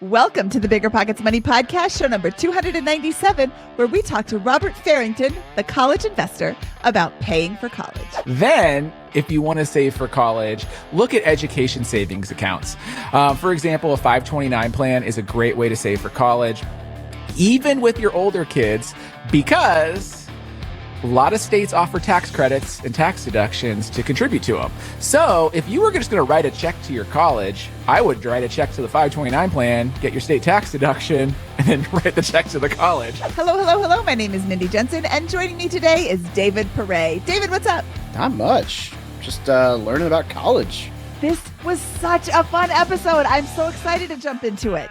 Welcome to the BiggerPockets Money Podcast, show number 297, where we talk to Robert Farrington, the college investor, about paying for college. Then, if you want to save for college, look at education savings accounts. For example, a 529 plan is a great way to save for college, even with your older kids, because a lot of states offer tax credits and tax deductions to contribute to them. So if you were just going to write a check to your college, I would write a check to the 529 plan, get your state tax deduction, and then write the check to the college. Hello. My name is Mindy Jensen, and joining me today is David Perret. David, what's up? Not much. Just learning about college. This was such a fun episode. I'm so excited to jump into it.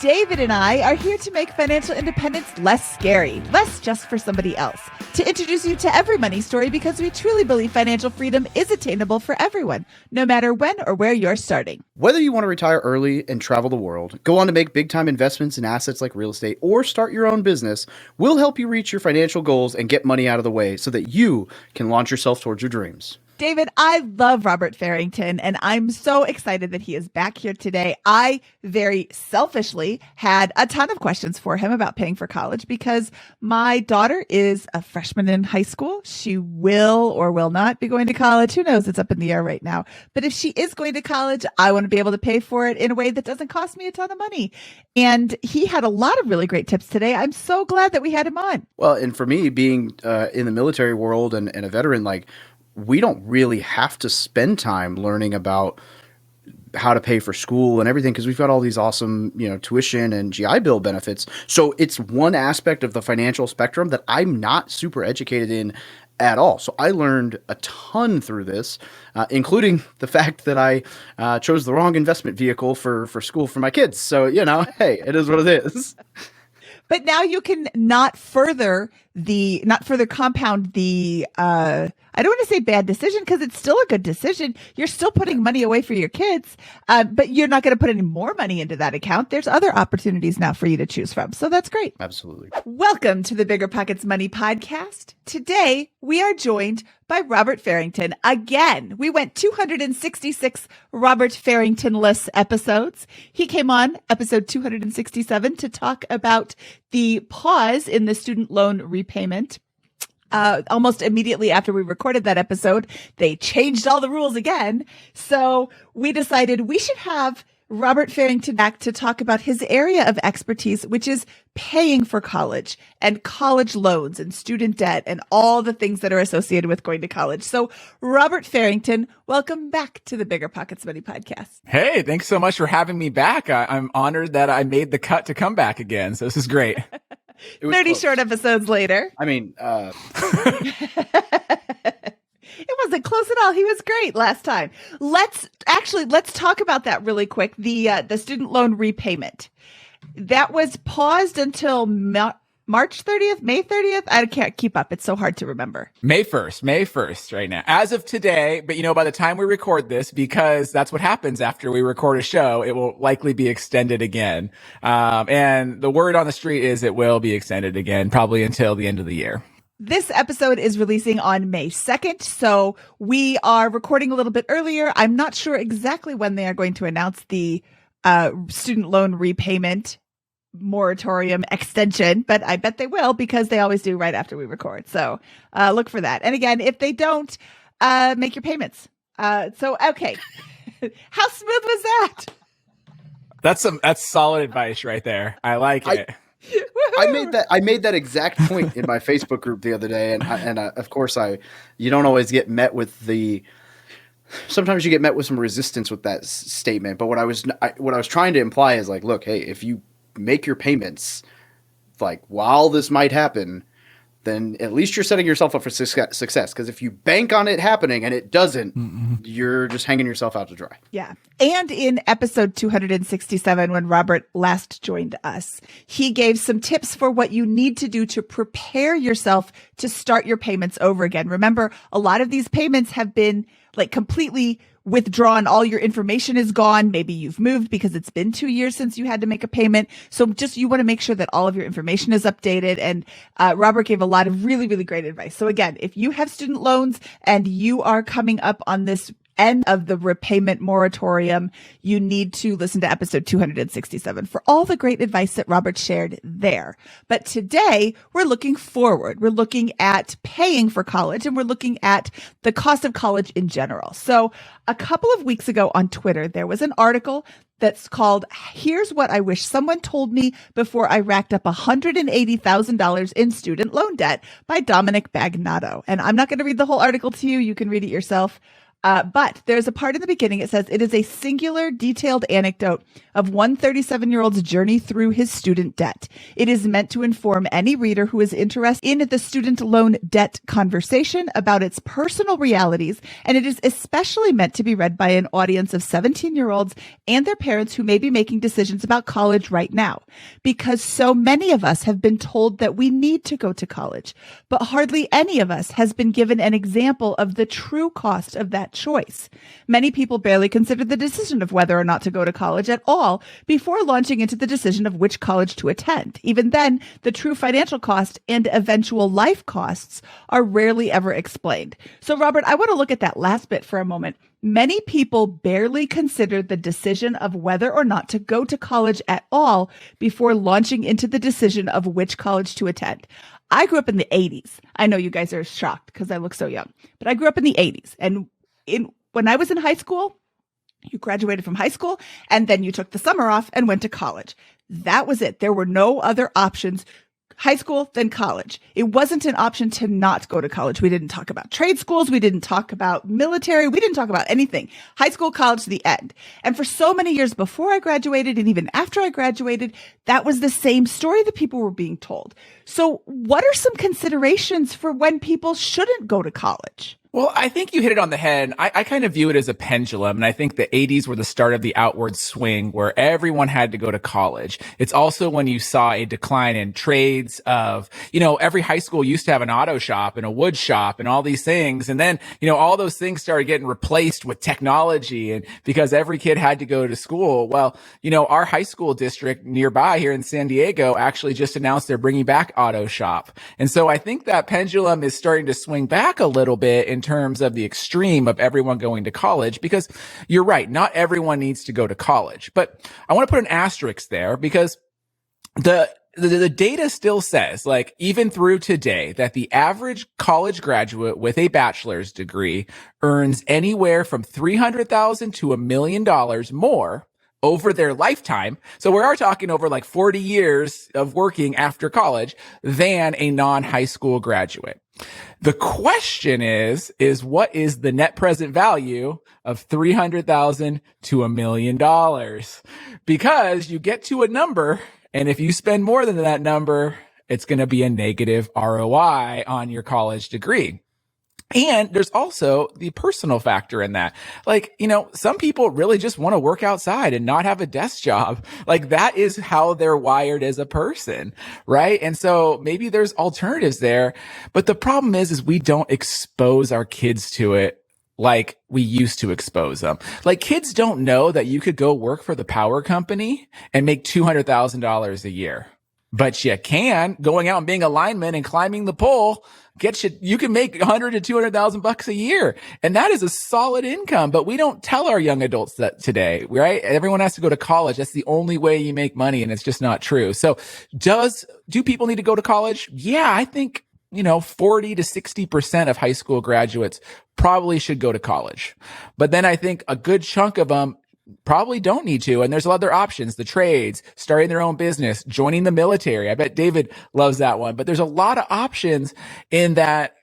David and I are here to make financial independence less scary, less just for somebody else, to introduce you to every money story because we truly believe financial freedom is attainable for everyone, no matter when or where you're starting. Whether you want to retire early and travel the world, go on to make big-time investments in assets like real estate, or start your own business, we'll help you reach your financial goals and get money out of the way so that you can launch yourself towards your dreams. David, I love Robert Farrington, and I'm so excited that he is back here today. I very selfishly had a ton of questions for him about paying for college because my daughter is a freshman in high school. She will or will not be going to college. Who knows? It's up in the air right now. But if she is going to college, I want to be able to pay for it in a way that doesn't cost me a ton of money. And he had a lot of really great tips today. I'm so glad that we had him on. Well, and for me, being in the military world and a veteran, we don't really have to spend time learning about how to pay for school and everything because we've got all these awesome, tuition and GI Bill benefits. So it's one aspect of the financial spectrum that I'm not super educated in at all. So I learned a ton through this, including the fact that I chose the wrong investment vehicle for school for my kids. So, hey, it is what it is. But now you can not further compound the, I don't want to say bad decision because it's still a good decision. You're still putting money away for your kids, but you're not going to put any more money into that account. There's other opportunities now for you to choose from. So that's great. Absolutely. Welcome to the BiggerPockets Money Podcast. Today, we are joined by Robert Farrington. Again, we went 266 Robert Farrington-less episodes. He came on episode 267 to talk about the pause in the student loan repayment. Almost immediately after we recorded that episode, they changed all the rules again. So we decided we should have Robert Farrington back to talk about his area of expertise, which is paying for college and college loans and student debt and all the things that are associated with going to college. So Robert Farrington, welcome back to the BiggerPockets Money Podcast. Hey, thanks so much for having me back. I'm honored that I made the cut to come back again. So this is great. 30 close. Short episodes later. I mean, it wasn't close at all. He was great last time. Let's talk about that really quick. The student loan repayment that was paused until March 30th, May 30th. I can't keep up. It's so hard to remember. May 1st right now, as of today. But by the time we record this, because that's what happens after we record a show, it will likely be extended again. And the word on the street is it will be extended again, probably until the end of the year. This episode is releasing on May 2nd, so we are recording a little bit earlier. I'm not sure exactly when they are going to announce the student loan repayment moratorium extension, but I bet they will because they always do right after we record. So look for that. And again, if they don't, make your payments. Okay. How smooth was that? That's solid advice right there. I like it. I made that exact point in my Facebook group the other day, and of course you don't always get met with sometimes you get met with some resistance with that statement. But what I was trying to imply is look, hey, if you make your payments while this might happen, then at least you're setting yourself up for success. Because if you bank on it happening and it doesn't, you're just hanging yourself out to dry. Yeah. And in episode 267, when Robert last joined us, he gave some tips for what you need to do to prepare yourself to start your payments over again. Remember, a lot of these payments have been completely withdrawn. All your information is gone. Maybe you've moved because it's been 2 years since you had to make a payment. So you want to make sure that all of your information is updated. And Robert gave a lot of really, really great advice. So again, if you have student loans and you are coming up on this end of the repayment moratorium, you need to listen to episode 267 for all the great advice that Robert shared there. But today we're looking forward. We're looking at paying for college, and we're looking at the cost of college in general. So a couple of weeks ago on Twitter, there was an article that's called "Here's What I Wish Someone Told Me Before I Racked Up $180,000 in Student Loan Debt" by Dominic Bagnato. And I'm not going to read the whole article to you. You can read it yourself. But there's a part in the beginning. It says it is a singular, detailed anecdote of one 37-year-old's journey through his student debt. It is meant to inform any reader who is interested in the student loan debt conversation about its personal realities. And it is especially meant to be read by an audience of 17-year-olds and their parents who may be making decisions about college right now. Because so many of us have been told that we need to go to college, but hardly any of us has been given an example of the true cost of that choice. Many people barely consider the decision of whether or not to go to college at all before launching into the decision of which college to attend. Even then, the true financial cost and eventual life costs are rarely ever explained. So, Robert, I want to look at that last bit for a moment. Many people barely consider the decision of whether or not to go to college at all before launching into the decision of which college to attend. I grew up in the 80s. I know you guys are shocked because I look so young, but I grew up in the 80s. And when I was in high school, you graduated from high school and then you took the summer off and went to college. That was it. There were no other options. High school, then college. It wasn't an option to not go to college. We didn't talk about trade schools. We didn't talk about military. We didn't talk about anything. High school, college, the end. And for so many years before I graduated and even after I graduated, that was the same story that people were being told. So what are some considerations for when people shouldn't go to college? Well, I think you hit it on the head. I kind of view it as a pendulum. And I think the 80s were the start of the outward swing where everyone had to go to college. It's also when you saw a decline in trades of, every high school used to have an auto shop and a wood shop and all these things. And then, all those things started getting replaced with technology, and because every kid had to go to school. Well, our high school district nearby here in San Diego actually just announced they're bringing back auto shop. And so I think that pendulum is starting to swing back a little bit in terms of the extreme of everyone going to college, because you're right, not everyone needs to go to college. But I want to put an asterisk there, because the data still says, even through today, that the average college graduate with a bachelor's degree earns anywhere from $300,000 to $1 million more over their lifetime. So we are talking over 40 years of working after college than a non-high school graduate. The question is what is the net present value of $300,000 to $1 million? Because you get to a number, and if you spend more than that number, it's going to be a negative ROI on your college degree. And there's also the personal factor in that. Some people really just want to work outside and not have a desk job. That is how they're wired as a person, right? And so maybe there's alternatives there. But the problem is we don't expose our kids to it like we used to expose them. Kids don't know that you could go work for the power company and make $200,000 a year. But you can, going out and being a lineman and climbing the pole, you can make $100,000 to $200,000 a year. And that is a solid income. But we don't tell our young adults that today, right? Everyone has to go to college. That's the only way you make money. And it's just not true. So do people need to go to college? Yeah, I think, 40 to 60% of high school graduates probably should go to college. But then I think a good chunk of them probably don't need to. And there's other options, the trades, starting their own business, joining the military. I bet David loves that one. But there's a lot of options in that.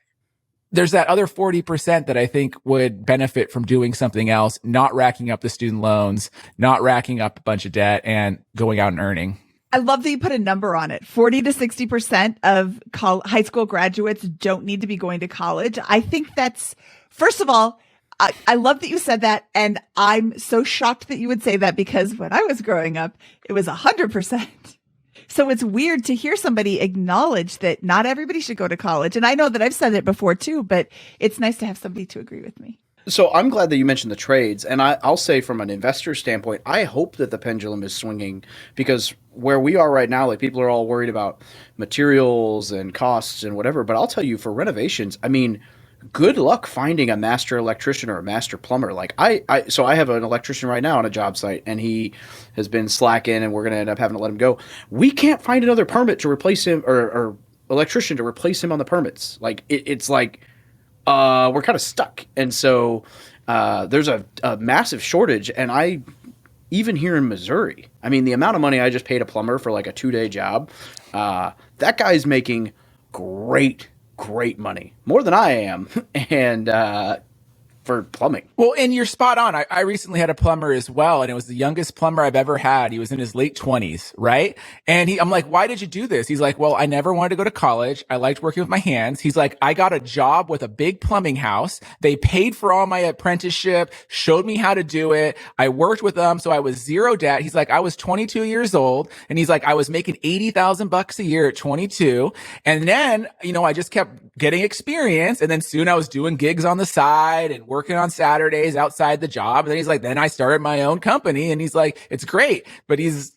There's that other 40% that I think would benefit from doing something else, not racking up the student loans, not racking up a bunch of debt, and going out and earning. I love that you put a number on it. 40 to 60% of high school graduates don't need to be going to college. I think that's, first of all, I love that you said that. And I'm so shocked that you would say that, because when I was growing up, it was 100%. So it's weird to hear somebody acknowledge that not everybody should go to college. And I know that I've said it before too, but it's nice to have somebody to agree with me. So I'm glad that you mentioned the trades. And I'll say from an investor standpoint, I hope that the pendulum is swinging, because where we are right now, people are all worried about materials and costs and whatever. But I'll tell you, for renovations, good luck finding a master electrician or a master plumber. Like so I have an electrician right now on a job site, and he has been slacking, and we're going to end up having to let him go. We can't find another permit to replace him, or electrician to replace him on the permits. Like it's like we're kind of stuck, and so there's a massive shortage. And even here in Missouri, I mean, the amount of money I just paid a plumber for like a 2-day job, that guy's making great money, more than I am, and for plumbing. Well, and you're spot on. I recently had a plumber as well, and it was the youngest plumber I've ever had. He was in his late 20s, right? And I'm like, why did you do this? He's like, well, I never wanted to go to college. I liked working with my hands. He's like, I got a job with a big plumbing house. They paid for all my apprenticeship, showed me how to do it. I worked with them, so I was zero debt. He's like, I was 22 years old, and he's like, I was making $80,000 a year at 22. And then, I just kept getting experience, and then soon I was doing gigs on the side and working on Saturdays outside the job. And then he's like, then I started my own company, and he's like, it's great, but he's,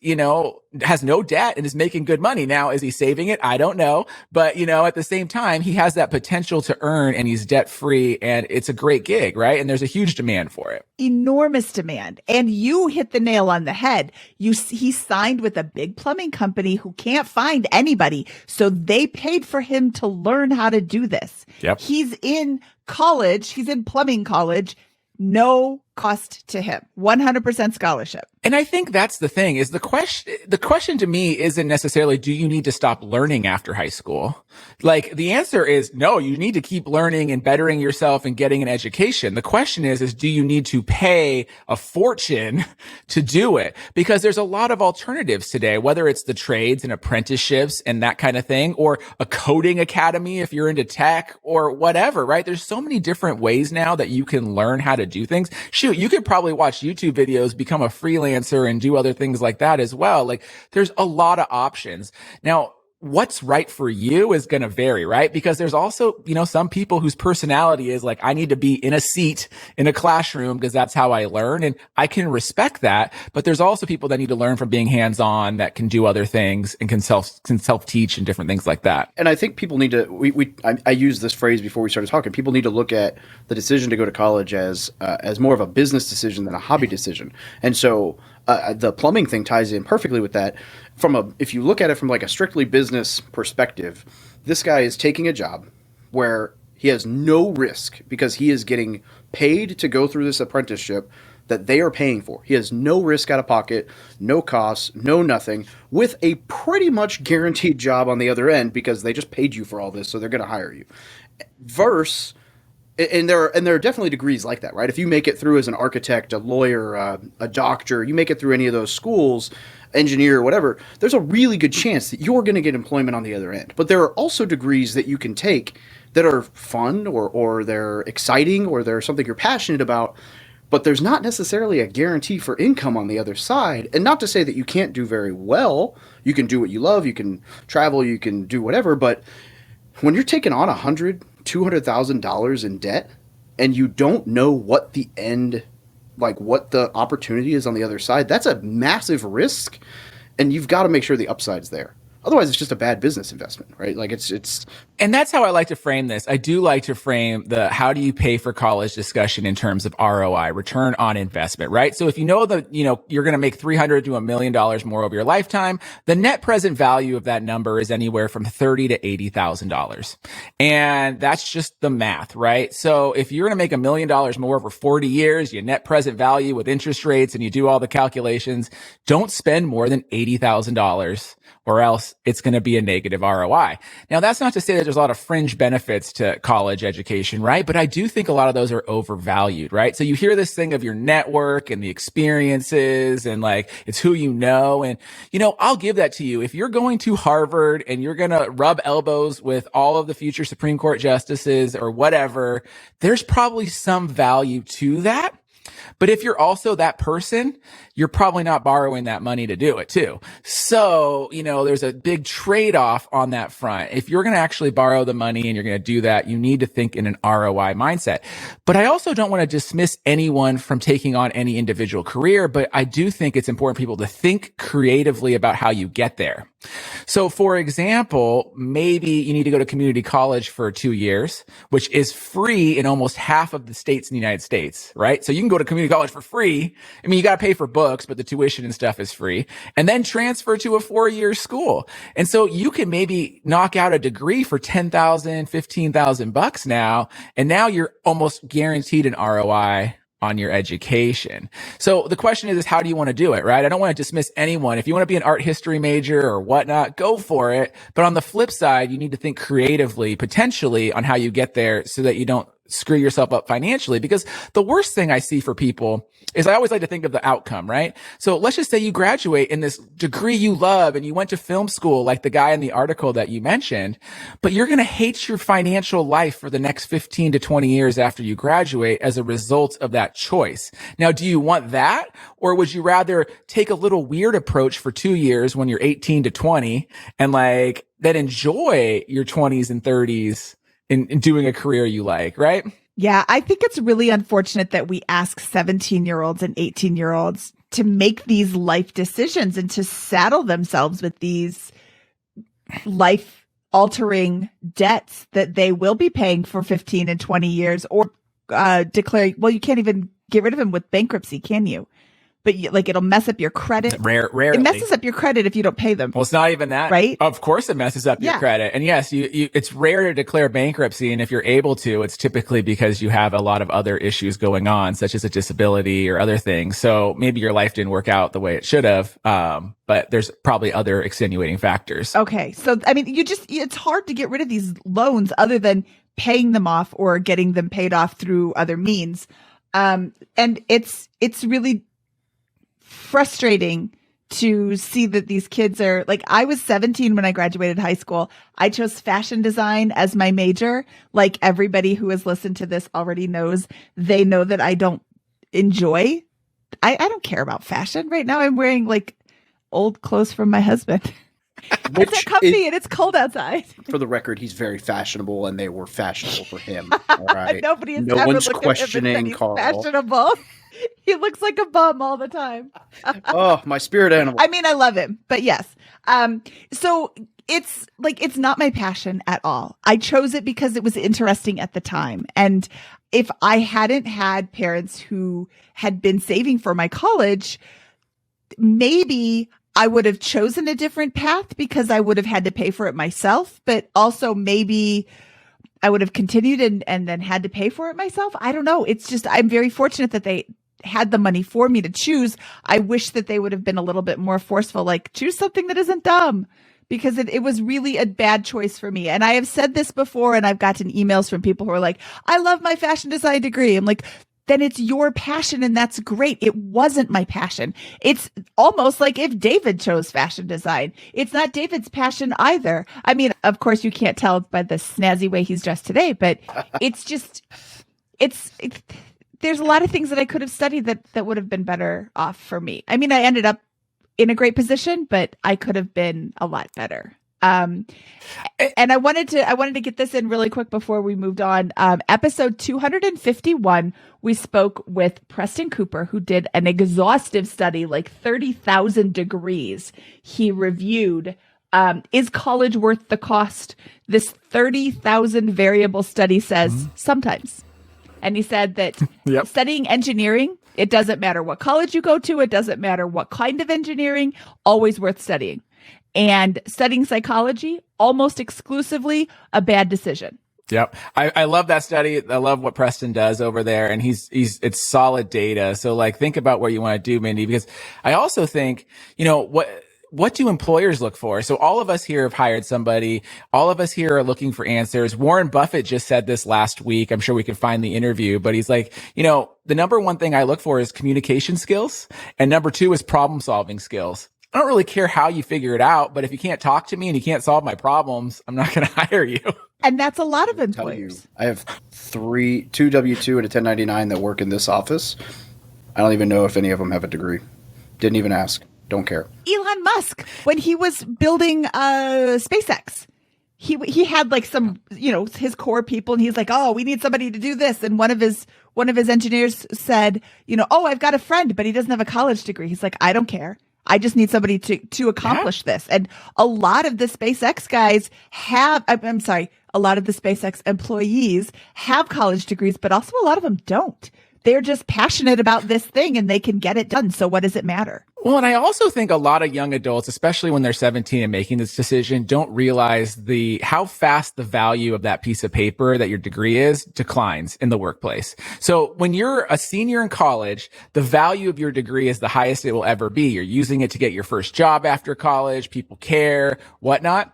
has no debt and is making good money. Now, is he saving it? I don't know. But, at the same time, he has that potential to earn, and he's debt free, and it's a great gig, right? And there's a huge demand for it. Enormous demand. And you hit the nail on the head. He signed with a big plumbing company who can't find anybody. So they paid for him to learn how to do this. Yep. He's in college. He's in plumbing college. No cost to him. 100% scholarship. And I think that's the thing is the question to me isn't necessarily, do you need to stop learning after high school? Like the answer is no, you need to keep learning and bettering yourself and getting an education. The question is do you need to pay a fortune to do it? Because there's a lot of alternatives today, whether it's the trades and apprenticeships and that kind of thing, or a coding academy if you're into tech or whatever, right? There's so many different ways now that you can learn how to do things. Shoot, you could probably watch YouTube videos, become a freelancer and do other things like that as well. Like there's a lot of options. Now, what's right for you is going to vary, right? Because there's also, some people whose personality is like, I need to be in a seat in a classroom because that's how I learn. And I can respect that. But there's also people that need to learn from being hands-on, that can do other things and can self-teach and different things like that. And I think people need to, I used this phrase before we started talking, people need to look at the decision to go to college as more of a business decision than a hobby decision. And so the plumbing thing ties in perfectly with that. If you look at it from like a strictly business perspective, this guy is taking a job where he has no risk because he is getting paid to go through this apprenticeship that they are paying for. He has no risk out of pocket, no costs, no nothing, with a pretty much guaranteed job on the other end because they just paid you for all this, so they're going to hire you. And there are definitely degrees like that, right? If you make it through as an architect, a lawyer, a doctor, you make it through any of those schools, engineer, whatever, there's a really good chance that you're going to get employment on the other end. But there are also degrees that you can take that are fun or they're exciting or they're something you're passionate about, but there's not necessarily a guarantee for income on the other side. And not to say that you can't do very well. You can do what you love. You can travel. You can do whatever. But when you're taking on $200,000 in debt and you don't know what the end, like what the opportunity is on the other side, that's a massive risk, and you've got to make sure the upside's there. Otherwise, it's just a bad business investment, right? Like it's. And that's how I like to frame this. I do like to frame the how do you pay for college discussion in terms of ROI, return on investment, right? So if you're going to make $300,000 to $1 million more over your lifetime, the net present value of that number is anywhere from $30,000 to $80,000. And that's just the math, right? So if you're going to make $1 million more over 40 years, your net present value with interest rates, and you do all the calculations, don't spend more than $80,000 or else it's going to be a negative ROI. Now, that's not to say that there's a lot of fringe benefits to college education, right? But I do think a lot of those are overvalued, right? So you hear this thing of your network and the experiences and like it's who you know. And, I'll give that to you. If you're going to Harvard and you're going to rub elbows with all of the future Supreme Court justices or whatever, there's probably some value to that. But if you're also that person, you're probably not borrowing that money to do it too. So, there's a big trade-off on that front. If you're going to actually borrow the money and you're going to do that, you need to think in an ROI mindset. But I also don't want to dismiss anyone from taking on any individual career, but I do think it's important for people to think creatively about how you get there. So for example, maybe you need to go to community college for 2 years, which is free in almost half of the states in the United States, right? So you can go to community college for free. I mean, you got to pay for books, but the tuition and stuff is free, and then transfer to a 4-year school. And so you can maybe knock out a degree for $10,000, $15,000 now. And now you're almost guaranteed an ROI on your education. So the question is how do you want to do it, right? I don't want to dismiss anyone. If you want to be an art history major or whatnot, go for it. But on the flip side, you need to think creatively, potentially, on how you get there so that you don't screw yourself up financially. Because the worst thing I see for people is I always like to think of the outcome, right? So let's just say you graduate in this degree you love and you went to film school like the guy in the article that you mentioned, but you're going to hate your financial life for the next 15 to 20 years after you graduate as a result of that choice. Now, do you want that? Or would you rather take a little weird approach for 2 years when you're 18 to 20 and like then enjoy your 20s and 30s in doing a career you like, right? Yeah, I think it's really unfortunate that we ask 17-year-olds and 18-year-olds to make these life decisions and to saddle themselves with these life-altering debts that they will be paying for 15 and 20 years or declare, well, you can't even get rid of them with bankruptcy, can you? But it'll mess up your credit. Rarely. It messes up your credit if you don't pay them. Well, it's not even that. Right? Of course it messes up your credit. And yes, it's rare to declare bankruptcy. And if you're able to, it's typically because you have a lot of other issues going on, such as a disability or other things. So maybe your life didn't work out the way it should have. But there's probably other extenuating factors. Okay. So, I mean, it's hard to get rid of these loans other than paying them off or getting them paid off through other means. And it's really frustrating to see that these kids are like, I was 17 when I graduated high school. I chose fashion design as my major. Like everybody who has listened to this already knows, they know that I don't enjoy. I don't care about fashion right now. I'm wearing like old clothes from my husband. It's comfy and it's cold outside. For the record, he's very fashionable and they were fashionable for him. All right. No one's questioning Carl. Fashionable. He looks like a bum all the time. Oh, my spirit animal. I mean, I love him, but yes. So it's not my passion at all. I chose it because it was interesting at the time. And if I hadn't had parents who had been saving for my college, maybe I would have chosen a different path because I would have had to pay for it myself, but also maybe I would have continued and then had to pay for it myself. I don't know. It's just, I'm very fortunate that they had the money for me to choose. I wish that they would have been a little bit more forceful, like choose something that isn't dumb, because it was really a bad choice for me. And I have said this before, and I've gotten emails from people who are like, I love my fashion design degree. I'm like, then it's your passion and that's great. It wasn't my passion. It's almost like if David chose fashion design. It's not David's passion either. I mean, of course you can't tell by the snazzy way he's dressed today, but it's just, there's a lot of things that I could have studied that would have been better off for me. I mean, I ended up in a great position, but I could have been a lot better. And I wanted to get this in really quick before we moved on. Episode 251, we spoke with Preston Cooper, who did an exhaustive study, like 30,000 degrees. He reviewed, is college worth the cost? This 30,000 variable study says sometimes. And he said that studying engineering, it doesn't matter what college you go to. It doesn't matter what kind of engineering, always worth studying. And studying psychology, almost exclusively a bad decision. Yep. I love that study. I love what Preston does over there. And it's solid data. So like, think about what you want to do, Mindy, because I also think, what do employers look for? So all of us here have hired somebody. All of us here are looking for answers. Warren Buffett just said this last week. I'm sure we can find the interview, but he's like, the number one thing I look for is communication skills. And number two is problem solving skills. I don't really care how you figure it out, but if you can't talk to me and you can't solve my problems, I'm not going to hire you. And that's a lot of employers. I have two W-2 and a 1099 that work in this office. I don't even know if any of them have a degree. Didn't even ask. Don't care. Elon Musk, when he was building SpaceX, he had like some, his core people, and he's like, oh, we need somebody to do this. And one of his engineers said, oh, I've got a friend, but he doesn't have a college degree. He's like, I don't care. I just need somebody to accomplish this. And a lot of the SpaceX guys I'm sorry, a lot of the SpaceX employees have college degrees, but also a lot of them don't. They're just passionate about this thing and they can get it done. So what does it matter? Well, and I also think a lot of young adults, especially when they're 17 and making this decision, don't realize how fast the value of that piece of paper that your degree is declines in the workplace. So when you're a senior in college, the value of your degree is the highest it will ever be. You're using it to get your first job after college. People care, whatnot.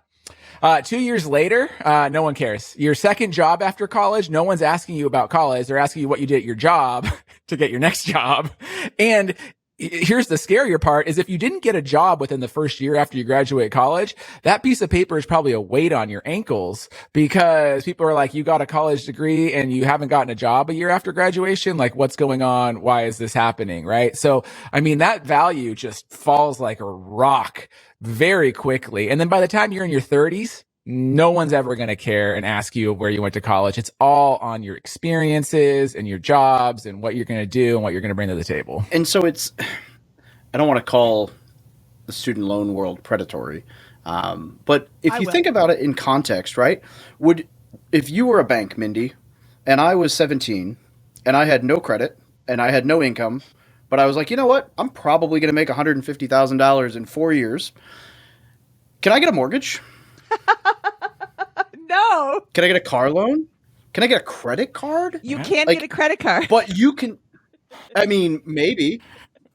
2 years later, no one cares. Your second job after college, no one's asking you about college. They're asking you what you did at your job to get your next job. And here's the scarier part is if you didn't get a job within the first year after you graduate college, that piece of paper is probably a weight on your ankles because people are like, you got a college degree and you haven't gotten a job a year after graduation. Like, what's going on? Why is this happening? Right. So, I mean, that value just falls like a rock very quickly. And then by the time you're in your 30s, no one's ever going to care and ask you where you went to college. It's all on your experiences and your jobs and what you're going to do and what you're going to bring to the table. And so I don't want to call the student loan world predatory, but if you think about it in context, right? If you were a bank, Mindy, and I was 17 and I had no credit and I had no income, but I was like, you know what? I'm probably going to make $150,000 in 4 years. Can I get a mortgage? No. Can I get a car loan? Can I get a credit card? You can't get a credit card. But you can, I mean, maybe.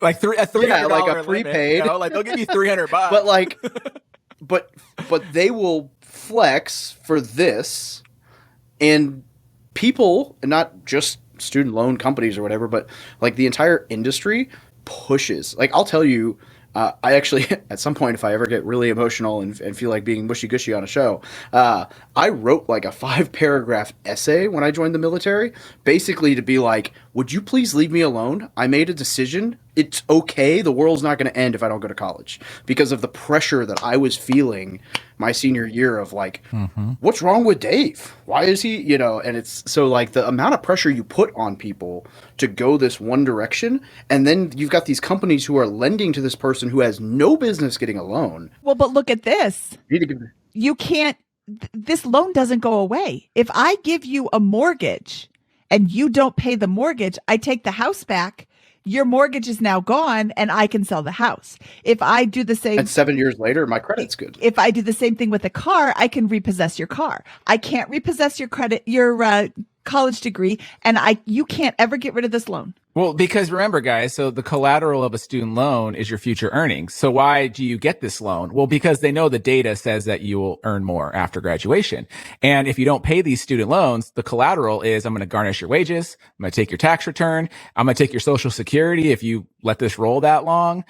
Like a $300 like a prepaid. Limit, like they'll give you $300. But like, but they will flex for this, and people, and not just student loan companies or whatever, but like the entire industry pushes. Like, I'll tell you, I actually, at some point, if I ever get really emotional and feel like being mushy-gushy on a show, I wrote like a 5-paragraph essay when I joined the military, basically to be like, would you please leave me alone? I made a decision. It's okay. The world's not going to end if I don't go to college, because of the pressure that I was feeling my senior year of like, what's wrong with Dave? Why is he, and it's so like the amount of pressure you put on people to go this one direction. And then you've got these companies who are lending to this person who has no business getting a loan. Well, but look at this. You can't, this loan doesn't go away. If I give you a mortgage and you don't pay the mortgage, I take the house back. Your mortgage is now gone and I can sell the house. If I do the same. And 7 years later, my credit's good. If I do the same thing with a car, I can repossess your car. I can't repossess your college degree, and you can't ever get rid of this loan. Well, because remember, guys, so the collateral of a student loan is your future earnings. So why do you get this loan? Well, because they know the data says that you will earn more after graduation. And if you don't pay these student loans, the collateral is I'm going to garnish your wages. I'm going to take your tax return. I'm going to take your Social Security if you let this roll that long.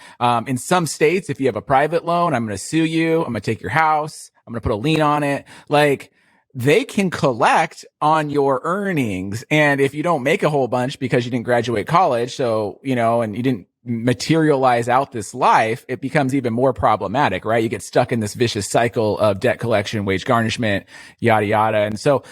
In some states, if you have a private loan, I'm going to sue you. I'm going to take your house. I'm going to put a lien on it. Like, they can collect on your earnings. And if you don't make a whole bunch because you didn't graduate college, so, and you didn't materialize out this life, it becomes even more problematic, right? You get stuck in this vicious cycle of debt collection, wage garnishment, yada, yada. And so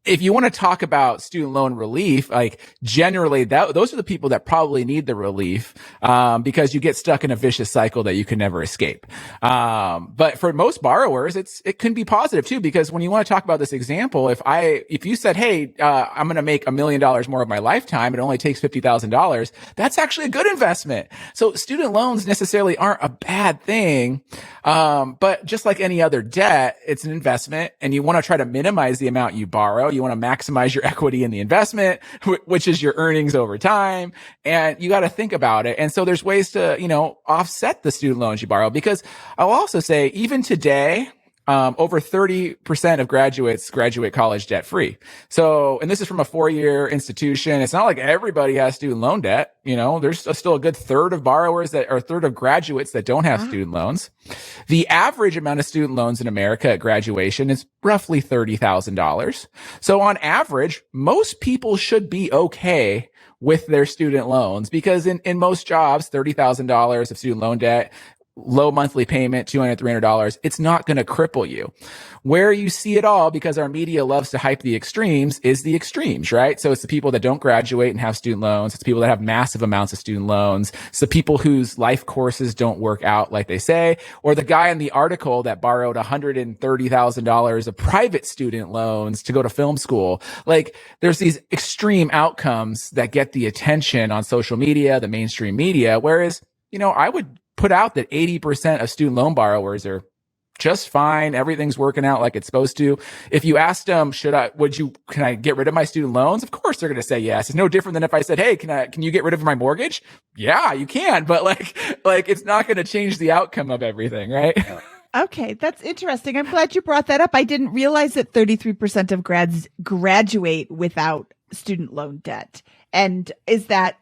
if you want to talk about student loan relief, like generally those are the people that probably need the relief, because you get stuck in a vicious cycle that you can never escape. But for most borrowers, it can be positive too, because when you want to talk about this example, if you said, hey, I'm going to make $1 million more of my lifetime, it only takes $50,000. That's actually a good investment. So student loans necessarily aren't a bad thing. But just like any other debt, it's an investment, and you want to try to minimize the amount you borrow. You want to maximize your equity in the investment, which is your earnings over time. And you got to think about it. And so there's ways to, offset the student loans you borrow, because I'll also say even today, over 30% of graduates graduate college debt free. So, and this is from a 4-year institution. It's not like everybody has student loan debt. There's still a good third of third of graduates that don't have student loans. The average amount of student loans in America at graduation is roughly $30,000. So on average, most people should be okay with their student loans, because in most jobs, $30,000 of student loan debt low monthly payment, $200, $300, it's not going to cripple you. Where you see it all, because our media loves to hype the extremes, is the extremes, right? So it's the people that don't graduate and have student loans. It's people that have massive amounts of student loans. It's the people whose life courses don't work out like they say, or the guy in the article that borrowed $130,000 of private student loans to go to film school. Like, there's these extreme outcomes that get the attention on social media, the mainstream media, whereas, I would put out that 80% of student loan borrowers are just fine. Everything's working out like it's supposed to. If you asked them, can I get rid of my student loans? Of course they're going to say yes. It's no different than if I said, hey, can you get rid of my mortgage? Yeah, you can. But like it's not going to change the outcome of everything, right? Okay, that's interesting. I'm glad you brought that up. I didn't realize that 33% of grads graduate without student loan debt. And is that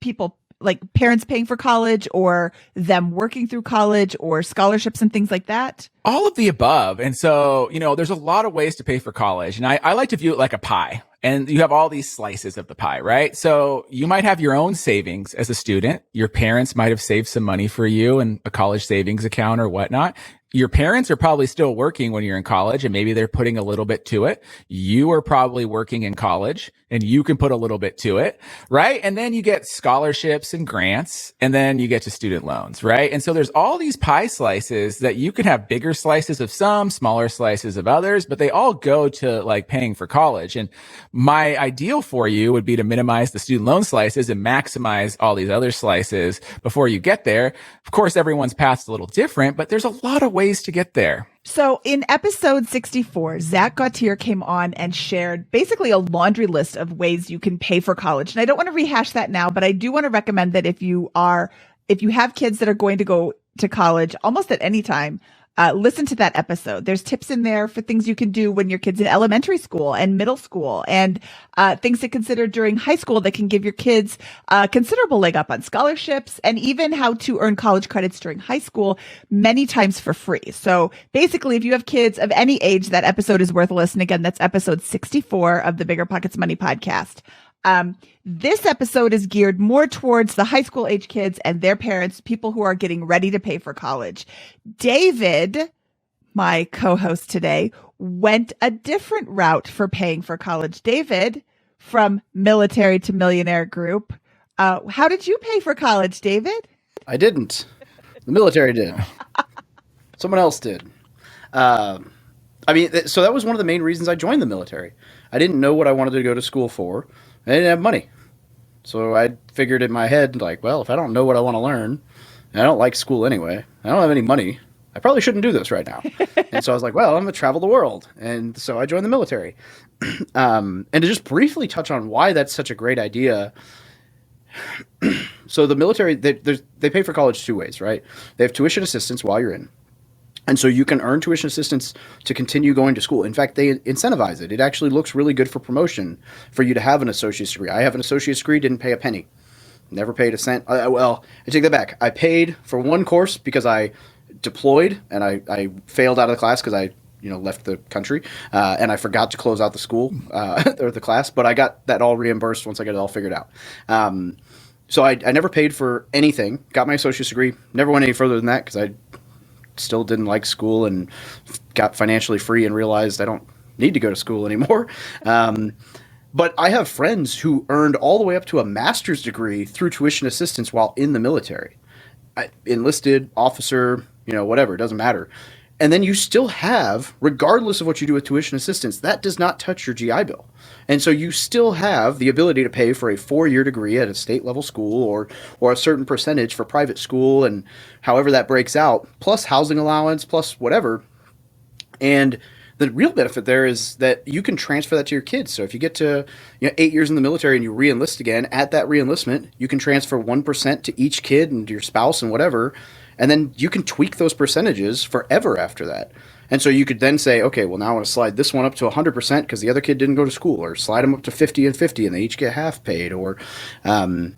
people, like parents paying for college, or them working through college, or scholarships and things like that? All of the above. And so, there's a lot of ways to pay for college. And I like to view it like a pie. And you have all these slices of the pie, right? So you might have your own savings as a student. Your parents might have saved some money for you in a college savings account or whatnot. Your parents are probably still working when you're in college, and maybe they're putting a little bit to it. You are probably working in college, and you can put a little bit to it, right? And then you get scholarships and grants, and then you get to student loans, right? And so there's all these pie slices that you can have bigger slices of some, smaller slices of others, but they all go to like paying for college. And my ideal for you would be to minimize the student loan slices and maximize all these other slices before you get there. Of course, everyone's path's a little different, but there's a lot of ways to get there. So in episode 64, Zach Gautier came on and shared basically a laundry list of ways you can pay for college. And I don't want to rehash that now, but I do want to recommend that if you have kids that are going to go to college almost at any time, listen to that episode. There's tips in there for things you can do when your kid's in elementary school and middle school, and things to consider during high school that can give your kids a considerable leg up on scholarships, and even how to earn college credits during high school, many times for free. So basically, if you have kids of any age, that episode is worth a listen. Again, that's episode 64 of the BiggerPockets Money podcast. This episode is geared more towards the high school age kids and their parents, people who are getting ready to pay for college. David, my co-host today, went a different route for paying for college. David, from Military to Millionaire Group. How did you pay for college, David? I didn't. The military did. Someone else did. So that was one of the main reasons I joined the military. I didn't know what I wanted to go to school for. I didn't have money. So I figured in my head, like, well, if I don't know what I want to learn, and I don't like school anyway, I don't have any money, I probably shouldn't do this right now. And so I was like, well, I'm going to travel the world. And so I joined the military. And to just briefly touch on why that's such a great idea. So the military, they pay for college two ways, right? They have tuition assistance while you're in. And so you can earn tuition assistance to continue going to school. In fact, they incentivize it. It actually looks really good for promotion for you to have an associate's degree. I have an associate's degree, didn't pay a penny. Never paid a cent. I take that back. I paid for one course because I deployed and I failed out of the class because I left the country and I forgot to close out the school or the class. But I got that all reimbursed once I got it all figured out. So I never paid for anything. Got my associate's degree. Never went any further than that because I still didn't like school and got financially free and realized I don't need to go to school anymore. But I have friends who earned all the way up to a master's degree through tuition assistance while in the military. Enlisted, officer, whatever, it doesn't matter. And then you still have, regardless of what you do with tuition assistance, that does not touch your GI Bill. And so you still have the ability to pay for a 4-year degree at a state level school or a certain percentage for private school and however that breaks out, plus housing allowance, plus whatever. And the real benefit there is that you can transfer that to your kids. So if you get to 8 years in the military and you re-enlist again, at that re-enlistment, you can transfer 1% to each kid and to your spouse and whatever. And then you can tweak those percentages forever after that. And so you could then say, okay, well, now I want to slide this one up to 100% because the other kid didn't go to school, or slide them up to 50 and 50 and they each get half paid. Or, and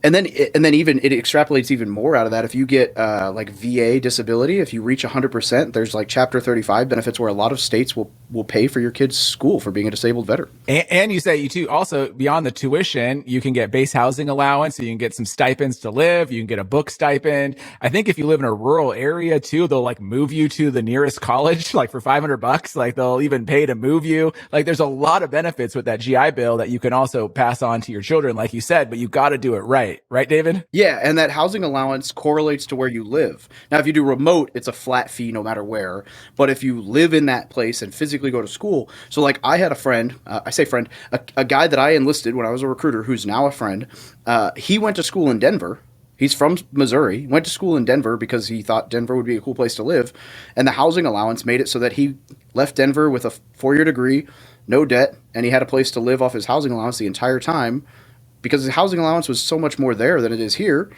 then even it extrapolates even more out of that. If you get like VA disability, if you reach 100%, there's like Chapter 35 benefits where a lot of states will will pay for your kid's school for being a disabled veteran. And you say you too, also beyond the tuition, you can get base housing allowance. So you can get some stipends to live. You can get a book stipend. I think if you live in a rural area too, they'll like move you to the nearest college, like for $500. Like they'll even pay to move you. Like there's a lot of benefits with that GI Bill that you can also pass on to your children, like you said, but you got to do it right. Right, David? Yeah. And that housing allowance correlates to where you live. Now, if you do remote, it's a flat fee no matter where. But if you live in that place and physically go to school. So like I had a friend, a guy that I enlisted when I was a recruiter who's now a friend. He went to school in Denver. He's from Missouri, went to school in Denver because he thought Denver would be a cool place to live. And the housing allowance made it so that he left Denver with a 4-year degree, no debt, and he had a place to live off his housing allowance the entire time because his housing allowance was so much more there than it is here.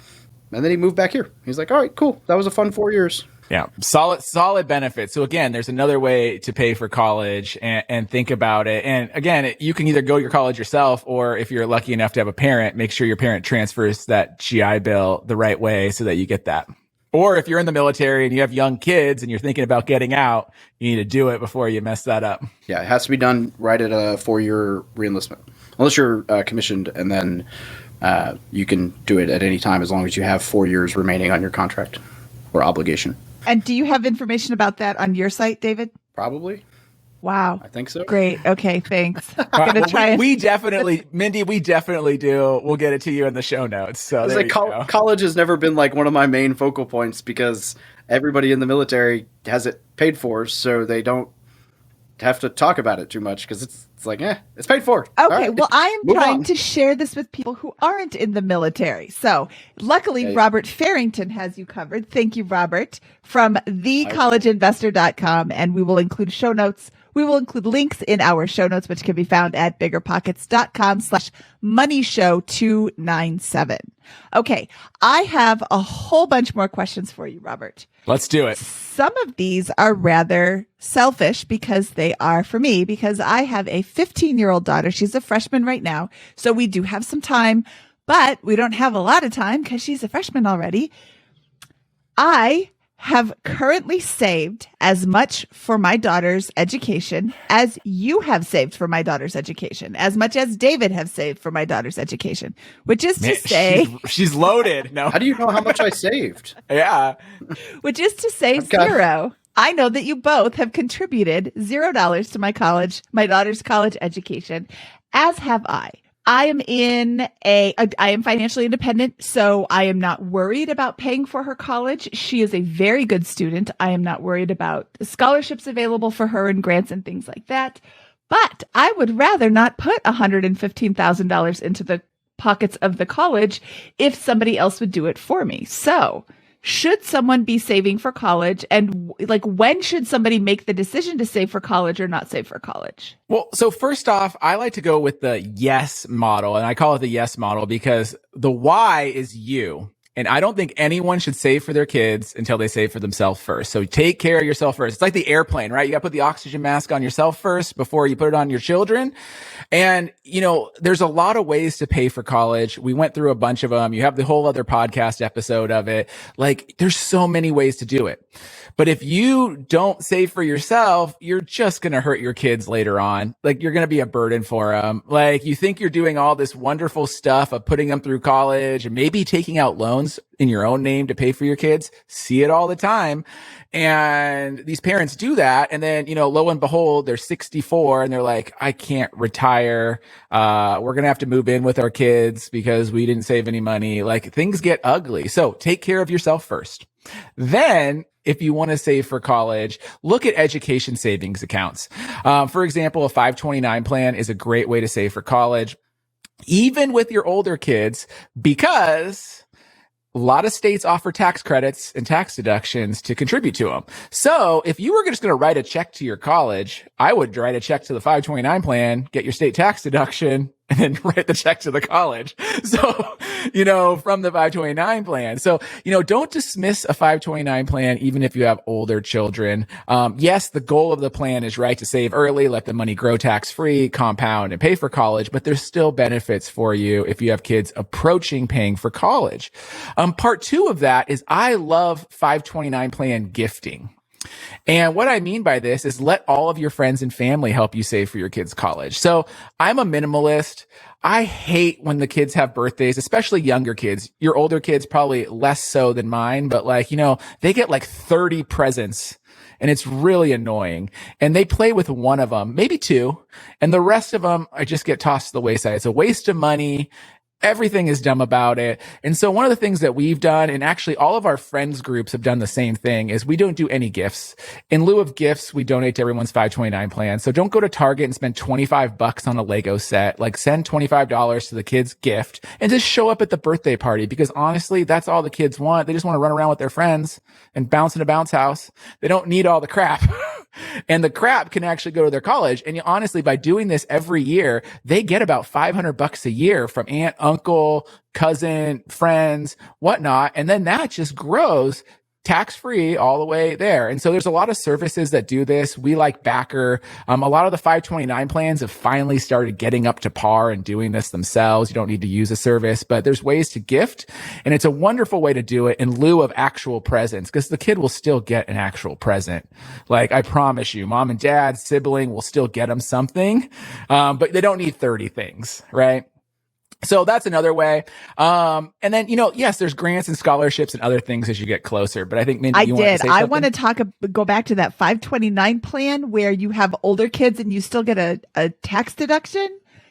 And then he moved back here. He's like, all right, cool. That was a fun 4 years. Yeah. Solid benefits. So again, there's another way to pay for college and think about it. And again, you can either go to your college yourself, or if you're lucky enough to have a parent, make sure your parent transfers that GI Bill the right way so that you get that. Or if you're in the military and you have young kids and you're thinking about getting out, you need to do it before you mess that up. Yeah. It has to be done right at a 4-year reenlistment, unless you're commissioned, and then you can do it at any time as long as you have 4 years remaining on your contract or obligation. And do you have information about that on your site, David? Probably. Wow. I think so. Great. Okay. Thanks. I'm going to try we definitely, Mindy, we definitely do. We'll get it to you in the show notes. So there you go. College has never been like one of my main focal points because everybody in the military has it paid for, so they don't have to talk about it too much because it's like, it's paid for. Okay, right. Well, I am trying to share this with people who aren't in the military. So luckily, Robert Farrington has you covered. Thank you, Robert, from thecollegeinvestor.com. And we will include show notes. We will include links in our show notes, which can be found at biggerpockets.com/moneyshow297. Okay, I have a whole bunch more questions for you, Robert. Let's do it. Some of these are rather selfish because they are for me, because I have a 15-year-old daughter. She's a freshman right now. So we do have some time, but we don't have a lot of time because she's a freshman already. I have currently saved as much for my daughter's education as you have saved for my daughter's education, as much as David have saved for my daughter's education, which is to say she's loaded. No. How do you know how much I saved? Yeah. Which is to say zero. I know that you both have contributed $0 to my daughter's college education, as have I. I am financially independent, so I am not worried about paying for her college. She is a very good student. I am not worried about scholarships available for her and grants and things like that. But I would rather not put $115,000 into the pockets of the college if somebody else would do it for me. So should someone be saving for college, and like when should somebody make the decision to save for college or not save for college? Well, so first off, I like to go with the yes model, and I call it the yes model because the why is you. And I don't think anyone should save for their kids until they save for themselves first. So take care of yourself first. It's like the airplane, right? You got to put the oxygen mask on yourself first before you put it on your children. And, there's a lot of ways to pay for college. We went through a bunch of them. You have the whole other podcast episode of it. Like, there's so many ways to do it. But if you don't save for yourself, you're just going to hurt your kids later on. Like, you're going to be a burden for them. Like, you think you're doing all this wonderful stuff of putting them through college and maybe taking out loans in your own name to pay for your kids. See it all the time. And these parents do that. And then, lo and behold, they're 64 and they're like, I can't retire. We're going to have to move in with our kids because we didn't save any money. Like, things get ugly. So take care of yourself first. Then, if you want to save for college, look at education savings accounts. For example, a 529 plan is a great way to save for college, even with your older kids, because a lot of states offer tax credits and tax deductions to contribute to them. So if you were just going to write a check to your college, I would write a check to the 529 plan, get your state tax deduction, and then write the check to the college. So, from the 529 plan. So, don't dismiss a 529 plan, even if you have older children. Yes, the goal of the plan is right to save early, let the money grow tax free, compound, and pay for college, but there's still benefits for you if you have kids approaching paying for college. Part two of that is I love 529 plan gifting. And what I mean by this is let all of your friends and family help you save for your kids' college. So I'm a minimalist. I hate when the kids have birthdays, especially younger kids. Your older kids probably less so than mine, but they get like 30 presents and it's really annoying. And they play with one of them, maybe two, and the rest of them I just get tossed to the wayside. It's a waste of money. Everything is dumb about it. And so one of the things that we've done, and actually all of our friends groups have done the same thing, is we don't do any gifts. In lieu of gifts, we donate to everyone's 529 plan. So don't go to Target and spend $25 on a Lego set. Like send $25 to the kid's gift and just show up at the birthday party, because honestly, that's all the kids want. They just want to run around with their friends and bounce in a bounce house. They don't need all the crap. And the crap can actually go to their college. And honestly, by doing this every year, they get about $500 a year from aunt, uncle, cousin, friends, whatnot. And then that just grows tax-free all the way there. And so there's a lot of services that do this. We like Backer. A lot of the 529 plans have finally started getting up to par and doing this themselves. You don't need to use a service, but there's ways to gift. And it's a wonderful way to do it in lieu of actual presents, because the kid will still get an actual present. Like, I promise you, mom and dad, sibling will still get them something. But they don't need 30 things, right? So that's another way. And then, yes, there's grants and scholarships and other things as you get closer. But I think, Mindy, you want to say something? I want to go back to that 529 plan where you have older kids and you still get a tax deduction.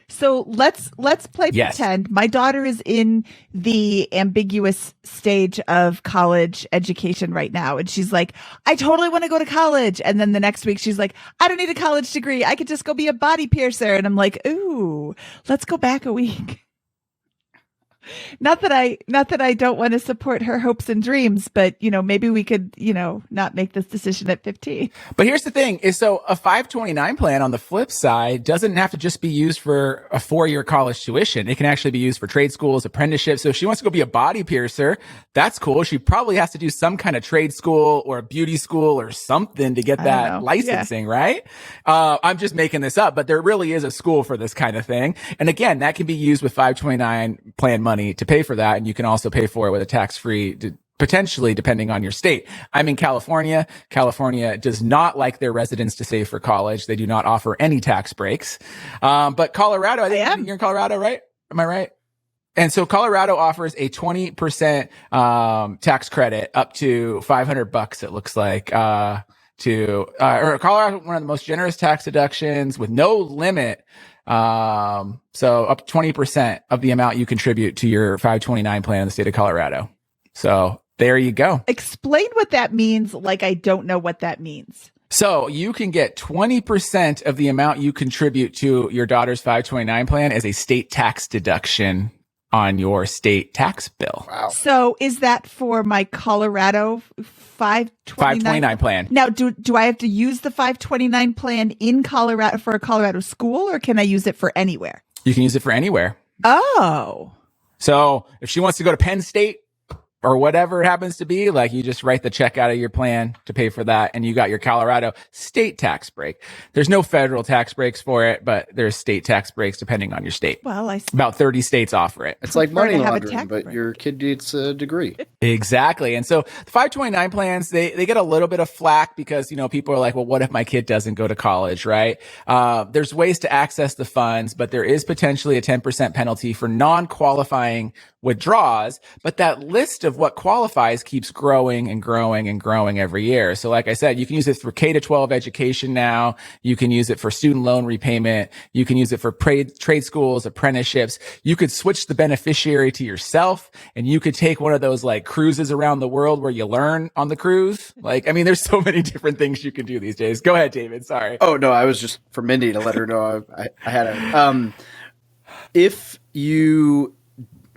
So let's play pretend. My daughter is in the ambiguous stage of college education right now. And she's like, I totally want to go to college. And then the next week she's like, I don't need a college degree. I could just go be a body piercer. And I'm like, ooh, let's go back a week. Not that I don't want to support her hopes and dreams, but maybe we could, not make this decision at 15. But here's the thing is, so a 529 plan on the flip side doesn't have to just be used for a 4-year college tuition. It can actually be used for trade schools, apprenticeships. So if she wants to go be a body piercer, that's cool. She probably has to do some kind of trade school or a beauty school or something to get that licensing, right? I'm just making this up, but there really is a school for this kind of thing. And again, that can be used with 529 plan money to pay for that. And you can also pay for it with a tax-free, potentially, depending on your state. I'm in California. California does not like their residents to save for college. They do not offer any tax breaks. But Colorado, I think you're in Colorado, right? Am I right? And so Colorado offers a 20% tax credit up to $500, it looks like, or Colorado, one of the most generous tax deductions with no limit. So up to 20% of the amount you contribute to your 529 plan in the state of Colorado. So there you go. Explain what that means. Like, I don't know what that means. So you can get 20% of the amount you contribute to your daughter's 529 plan as a state tax deduction on your state tax bill. Wow. So is that for my Colorado 529 plan? Now, do I have to use the 529 plan in Colorado for a Colorado school, or can I use it for anywhere? You can use it for anywhere. Oh. So if she wants to go to Penn State or whatever it happens to be, like, you just write the check out of your plan to pay for that, and you got your Colorado state tax break. There's no federal tax breaks for it, but there's state tax breaks depending on your state. Well, about 30 states offer it. It's like money laundering, but your kid gets a degree. Exactly. And so the 529 plans, they get a little bit of flack because, people are like, well, what if my kid doesn't go to college, right? There's ways to access the funds, but there is potentially a 10% penalty for non-qualifying withdraws, but that list of what qualifies keeps growing and growing and growing every year. So like I said, you can use it for K-12 education now. You can use it for student loan repayment. You can use it for trade schools, apprenticeships. You could switch the beneficiary to yourself, and you could take one of those like cruises around the world where you learn on the cruise. There's so many different things you can do these days. Go ahead, David. Sorry. Oh, no, I was just for Mindy to let her know I had a,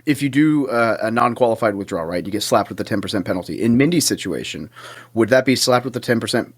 if you do a non-qualified withdrawal, right, you get slapped with the 10% penalty. In Mindy's situation, would that be slapped with the 10%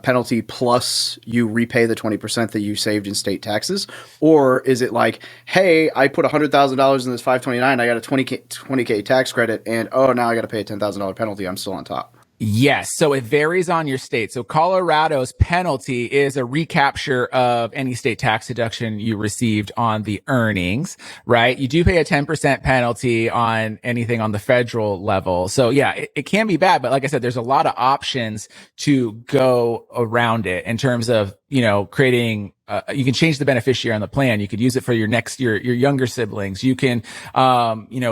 penalty plus you repay the 20% that you saved in state taxes? Or is it like, hey, I put $100,000 in this 529, I got a 20K tax credit, and now I got to pay a $10,000 penalty, I'm still on top? Yes. So it varies on your state. So Colorado's penalty is a recapture of any state tax deduction you received on the earnings, right? You do pay a 10% penalty on anything on the federal level. So yeah, it can be bad, but like I said, there's a lot of options to go around it in terms of, creating you can change the beneficiary on the plan. You could use it for your younger siblings. You can,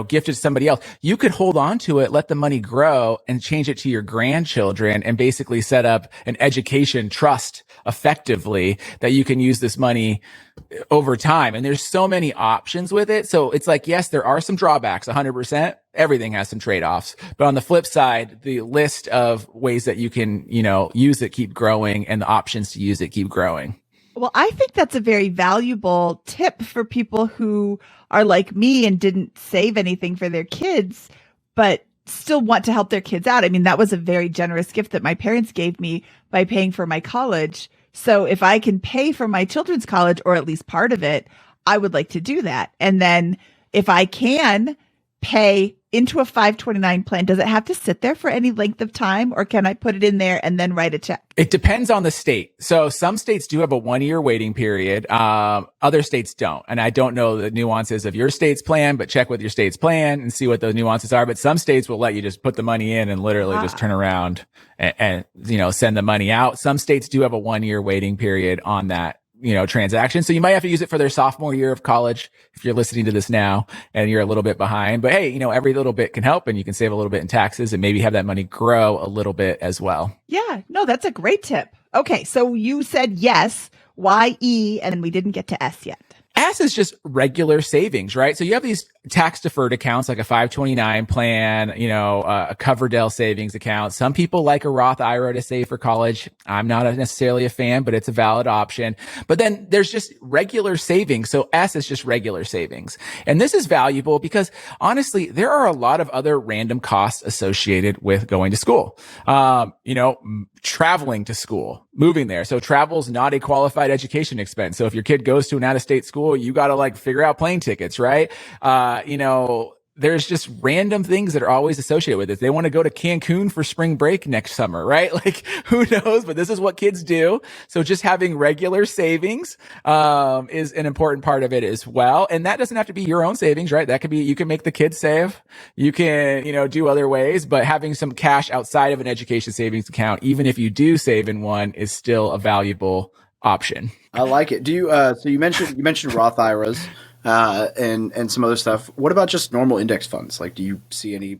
gift it to somebody else. You could hold on to it, let the money grow and change it to your grandchildren and basically set up an education trust effectively that you can use this money over time. And there's so many options with it. So it's like, yes, there are some drawbacks, 100%. Everything has some trade-offs. But on the flip side, the list of ways that you can, use it keep growing and the options to use it keep growing. Well, I think that's a very valuable tip for people who are like me and didn't save anything for their kids, but still want to help their kids out. I mean, that was a very generous gift that my parents gave me by paying for my college. So if I can pay for my children's college, or at least part of it, I would like to do that. And then if I can pay into a 529 plan, does it have to sit there for any length of time, or can I put it in there and then write a check? It depends on the state. So some states do have a 1-year waiting period. Other states don't. And I don't know the nuances of your state's plan, but check with your state's plan and see what the nuances are. But some states will let you just put the money in and literally just turn around and send the money out. Some states do have a 1-year waiting period on that transaction. So you might have to use it for their sophomore year of college if you're listening to this now and you're a little bit behind. But hey, every little bit can help, and you can save a little bit in taxes and maybe have that money grow a little bit as well. Yeah, no, that's a great tip. Okay, so you said yes, Y-E, and we didn't get to S yet. S is just regular savings, right? So you have these tax deferred accounts like a 529 plan, a Coverdell savings account. Some people like a Roth IRA to save for college. I'm not necessarily a fan, but it's a valid option. But then there's just regular savings. So S is just regular savings. And this is valuable because honestly, there are a lot of other random costs associated with going to school. Traveling to school, moving there. So travel's not a qualified education expense. So if your kid goes to an out-of-state school, you got to figure out plane tickets, right? There's just random things that are always associated with it. They want to go to Cancun for spring break next summer, right? Who knows? But this is what kids do. So just having regular savings, is an important part of it as well. And that doesn't have to be your own savings, right? That could be, you can make the kids save. You can, do other ways, but having some cash outside of an education savings account, even if you do save in one, is still a valuable option. I like it. Do you, so you mentioned Roth IRAs. And some other stuff. What about just normal index funds? Do you see any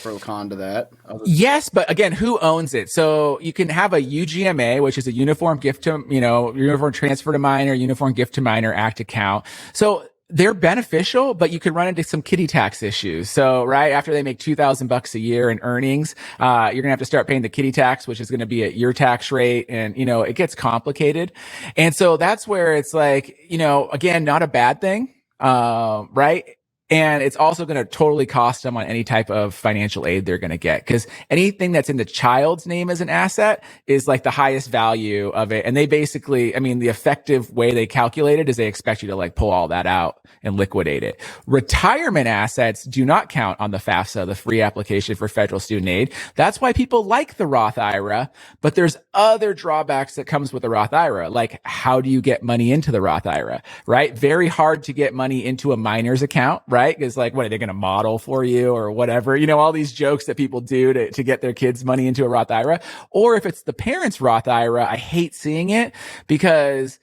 pro con to that? Yes, but again, who owns it? So you can have a UGMA, which is a Uniform Uniform Transfer to Minor, Uniform Gift to Minor Act account. So they're beneficial, but you can run into some kiddie tax issues. So right after they make $2,000 a year in earnings, you're going to have to start paying the kiddie tax, which is going to be at your tax rate. And, it gets complicated. And so that's where it's again, not a bad thing. Right. And it's also going to totally cost them on any type of financial aid they're going to get, because anything that's in the child's name as an asset is the highest value of it. And they basically, the effective way they calculate it is they expect you to pull all that out and liquidate it. Retirement assets do not count on the FAFSA, the free application for federal student aid. That's why people like the Roth IRA, but there's other drawbacks that comes with the Roth IRA. How do you get money into the Roth IRA, right? Very hard to get money into a minor's account, right? Because what are they going to model for you or whatever? All these jokes that people do to get their kids' money into a Roth IRA. Or if it's the parents' Roth IRA, I hate seeing it because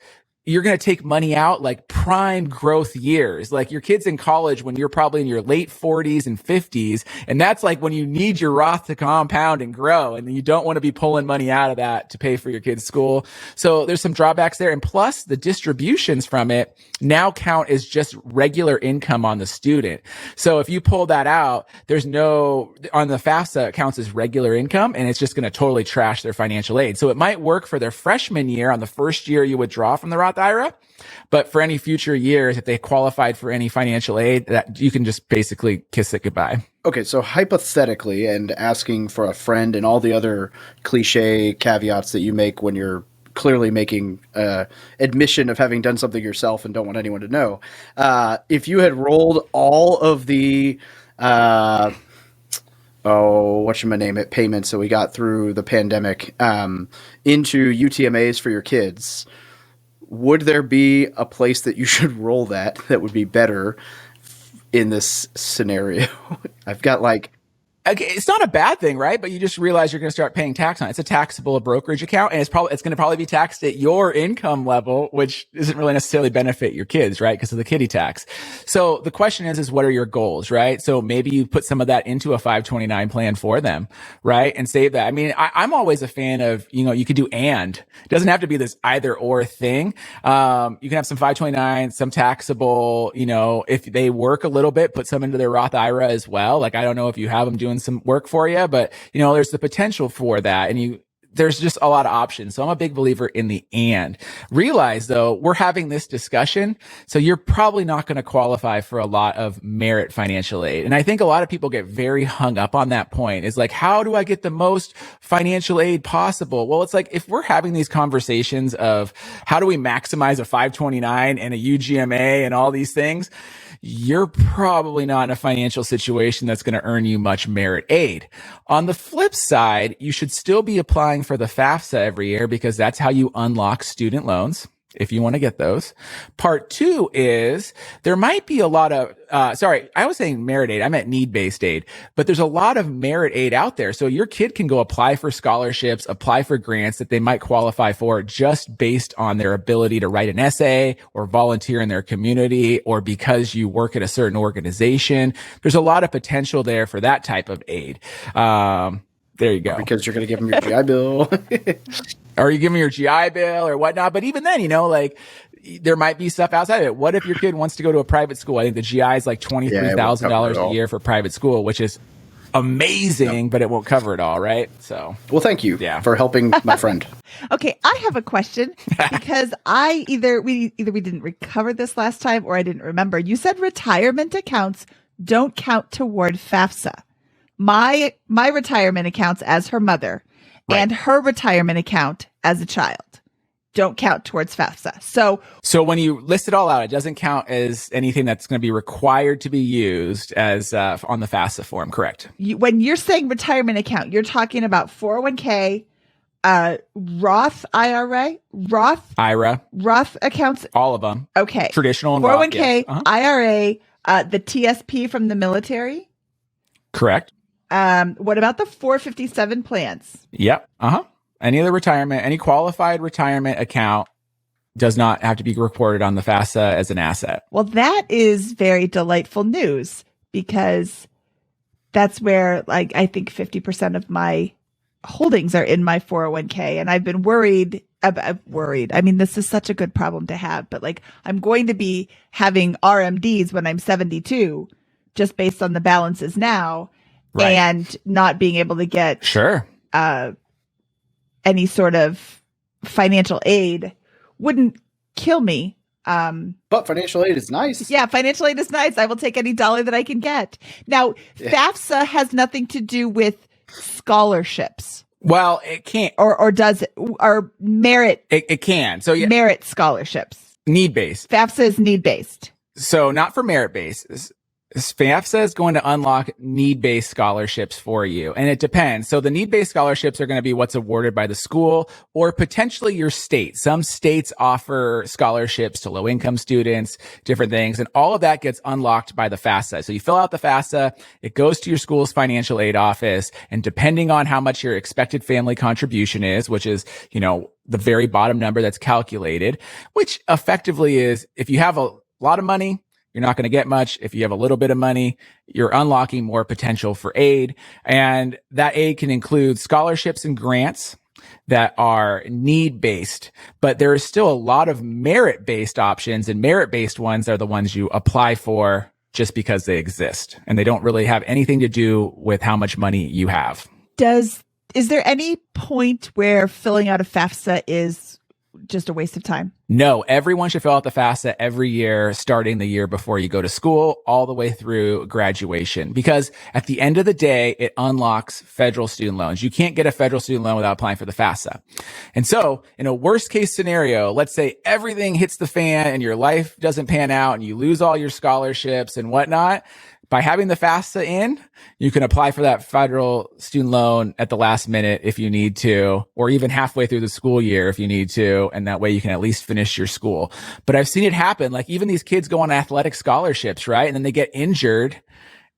you're going to take money out prime growth years. Your kid's in college when you're probably in your late 40s and 50s. And that's when you need your Roth to compound and grow. And you don't want to be pulling money out of that to pay for your kid's school. So there's some drawbacks there. And plus the distributions from it now count as just regular income on the student. So if you pull that out, there's on the FAFSA, it counts as regular income, and it's just going to totally trash their financial aid. So it might work for their freshman year on the first year you withdraw from the Roth IRA, but for any future years, if they qualified for any financial aid, that you can just basically kiss it goodbye. Okay, so hypothetically, and asking for a friend and all the other cliche caveats that you make when you're clearly making admission of having done something yourself and don't want anyone to know, if you had rolled all of the whatchamacname it, payments that we got through the pandemic into UTMAs for your kids, would there be a place that you should roll that would be better in this scenario? I've got like, okay, it's not a bad thing, right? But you just realize you're going to start paying tax on it. It's a taxable brokerage account, and it's going to probably be taxed at your income level, which isn't really necessarily benefit your kids, right? Because of the kiddie tax. So the question is what are your goals, right? So maybe you put some of that into a 529 plan for them, right? And save that. I mean, I'm always a fan of, you could do and. It doesn't have to be this either or thing. You can have some 529, some taxable, if they work a little bit, put some into their Roth IRA as well. Like, I don't know if you have them doing some work for you, but there's the potential for that. And there's just a lot of options. So I'm a big believer in the and. Realize though, we're having this discussion, so you're probably not going to qualify for a lot of merit financial aid. And I think a lot of people get very hung up on that point. Is like, how do I get the most financial aid possible? Well, it's like, if we're having these conversations of how do we maximize a 529 and a UGMA and all these things, you're probably not in a financial situation that's going to earn you much merit aid. On the flip side, you should still be applying for the FAFSA every year, because that's how you unlock student loans, if you want to get those. Part two is there might be a lot of, I was saying merit aid. I meant need-based aid, but there's a lot of merit aid out there. So your kid can go apply for scholarships, apply for grants that they might qualify for just based on their ability to write an essay or volunteer in their community, or because you work at a certain organization. There's a lot of potential there for that type of aid. There you go. Because you're going to give them your GI Bill. Or you give them your GI Bill or whatnot. But even then, there might be stuff outside of it. What if your kid wants to go to a private school? I think the GI is like $23,000 a year for private school, which is amazing, but it won't cover it all, right? So, well, thank you for helping my friend. Okay, I have a question, because we didn't recover this last time, or I didn't remember. You said retirement accounts don't count toward FAFSA. My retirement accounts as her mother and her retirement account as a child don't count towards FAFSA. So when you list it all out, it doesn't count as anything that's going to be required to be used as on the FAFSA form, correct? When you're saying retirement account, you're talking about 401k, Roth IRA, Roth accounts, all of them. Okay, traditional and 401k, Roth, IRA, the TSP from the military, correct. What about the 457 plans? Yep. Any qualified retirement account does not have to be reported on the FAFSA as an asset. Well, that is very delightful news, because that's where, I think 50% of my holdings are in my 401k. And I've been worried. I mean, this is such a good problem to have, but I'm going to be having RMDs when I'm 72, just based on the balances now. Right. And not being able to get any sort of financial aid wouldn't kill me. But financial aid is nice. Yeah, financial aid is nice. I will take any dollar that I can get. Now, FAFSA has nothing to do with scholarships. Well, it can't. Or does it? Or merit. It can. So merit scholarships. Need-based. FAFSA is need-based. So not for merit-based. FAFSA is going to unlock need-based scholarships for you. And it depends. So the need-based scholarships are going to be what's awarded by the school or potentially your state. Some states offer scholarships to low-income students, different things. And all of that gets unlocked by the FAFSA. So you fill out the FAFSA, it goes to your school's financial aid office. And depending on how much your expected family contribution is, which is, the very bottom number that's calculated, which effectively is if you have a lot of money, you're not going to get much. If you have a little bit of money, you're unlocking more potential for aid. And that aid can include scholarships and grants that are need-based, but there is still a lot of merit-based options, and merit-based ones are the ones you apply for just because they exist, and they don't really have anything to do with how much money you have. Is there any point where filling out a FAFSA is just a waste of time? No, everyone should fill out the FAFSA every year, starting the year before you go to school, all the way through graduation. Because at the end of the day, it unlocks federal student loans. You can't get a federal student loan without applying for the FAFSA. And so in a worst case scenario, let's say everything hits the fan and your life doesn't pan out and you lose all your scholarships and whatnot. by having the FAFSA in, you can apply for that federal student loan at the last minute if you need to, or even halfway through the school year if you need to. And that way you can at least finish your school. But I've seen it happen. Like even these kids go on athletic scholarships, right? And then they get injured.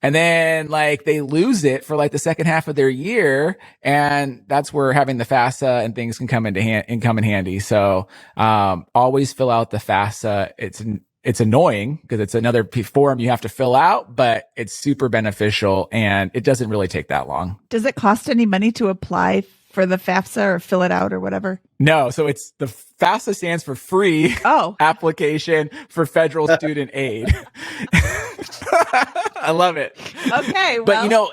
And then like they lose it for like the second half of their year. And that's where having the FAFSA and things can come in handy. So, always fill out the FAFSA. It's annoying because it's another form you have to fill out, but it's super beneficial and it doesn't really take that long. Does it cost any money to apply for the FAFSA or fill it out or whatever? No. So it's the FAFSA stands for free application for federal student aid. I love it. Okay. Well. But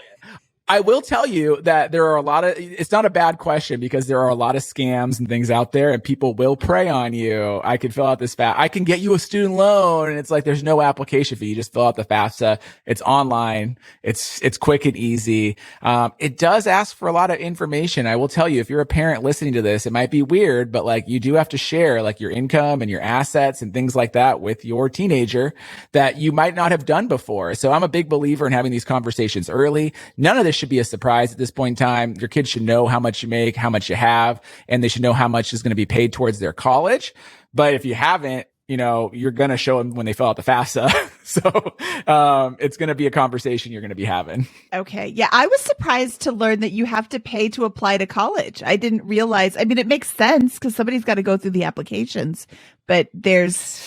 I will tell you that there are it's not a bad question because there are a lot of scams and things out there and people will prey on you. I can fill out this I can get you a student loan. And it's like, there's no application fee. You just fill out the FAFSA. It's online. It's quick and easy. It does ask for a lot of information. I will tell you, if you're a parent listening to this, it might be weird, but like you do have to share like your income and your assets and things like that with your teenager that you might not have done before. So I'm a big believer in having these conversations early. None of this should be a surprise at this point in time. Your kids should know how much you make, how much you have, and they should know how much is going to be paid towards their college. But if you haven't, you're going to show them when they fill out the FAFSA. So, it's going to be a conversation you're going to be having. Okay. Yeah. I was surprised to learn that you have to pay to apply to college. I didn't realize, it makes sense because somebody's got to go through the applications, but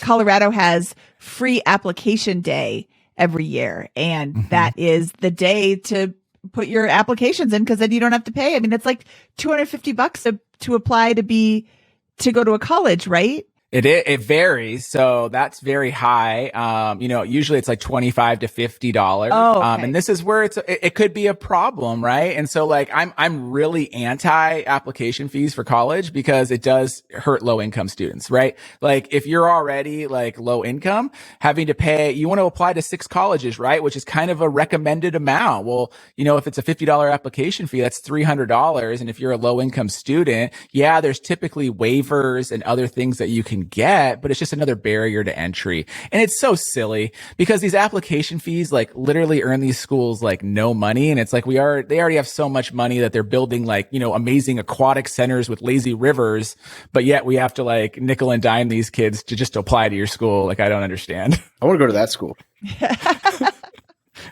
Colorado has free application day every year. And that is the day to put your applications in because then you don't have to pay. It's like $250 to apply to go to a college, right? It varies. So that's very high. Usually it's like $25 to $50. Oh, okay. And this is where it could be a problem, right? And so like, I'm really anti application fees for college because it does hurt low income students, right? Like if you're already like low income, having to pay, you want to apply to 6 colleges, right? Which is kind of a recommended amount. Well, if it's a $50 application fee, that's $300. And if you're a low income student, yeah, there's typically waivers and other things that you can get, but it's just another barrier to entry. And it's so silly because these application fees like literally earn these schools like no money. And it's like they already have so much money that they're building like, amazing aquatic centers with lazy rivers, but yet we have to like nickel and dime these kids to just apply to your school. Like, I don't understand. I want to go to that school.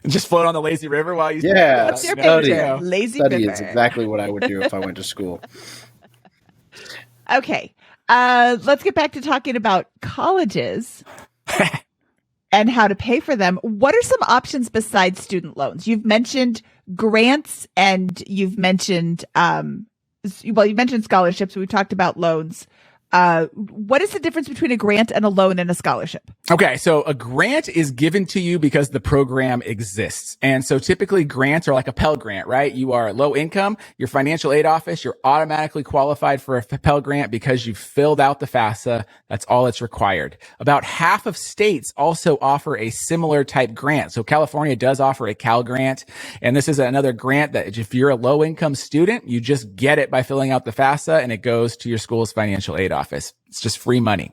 Just float on the lazy river while you What's your picture? Lazy river. Is exactly what I would do if I went to school. Okay. Let's get back to talking about colleges and how to pay for them. What are some options besides student loans? You've mentioned grants and you've mentioned, you mentioned scholarships. We've talked about loans. What is the difference between a grant and a loan and a scholarship? Okay. So a grant is given to you because the program exists. And so typically grants are like a Pell Grant, right? You are low income, your financial aid office, you're automatically qualified for a Pell Grant because you filled out the FAFSA. That's all that's required. About half of states also offer a similar type grant. So California does offer a Cal Grant. And this is another grant that if you're a low income student, you just get it by filling out the FAFSA and it goes to your school's financial aid office. It's just free money.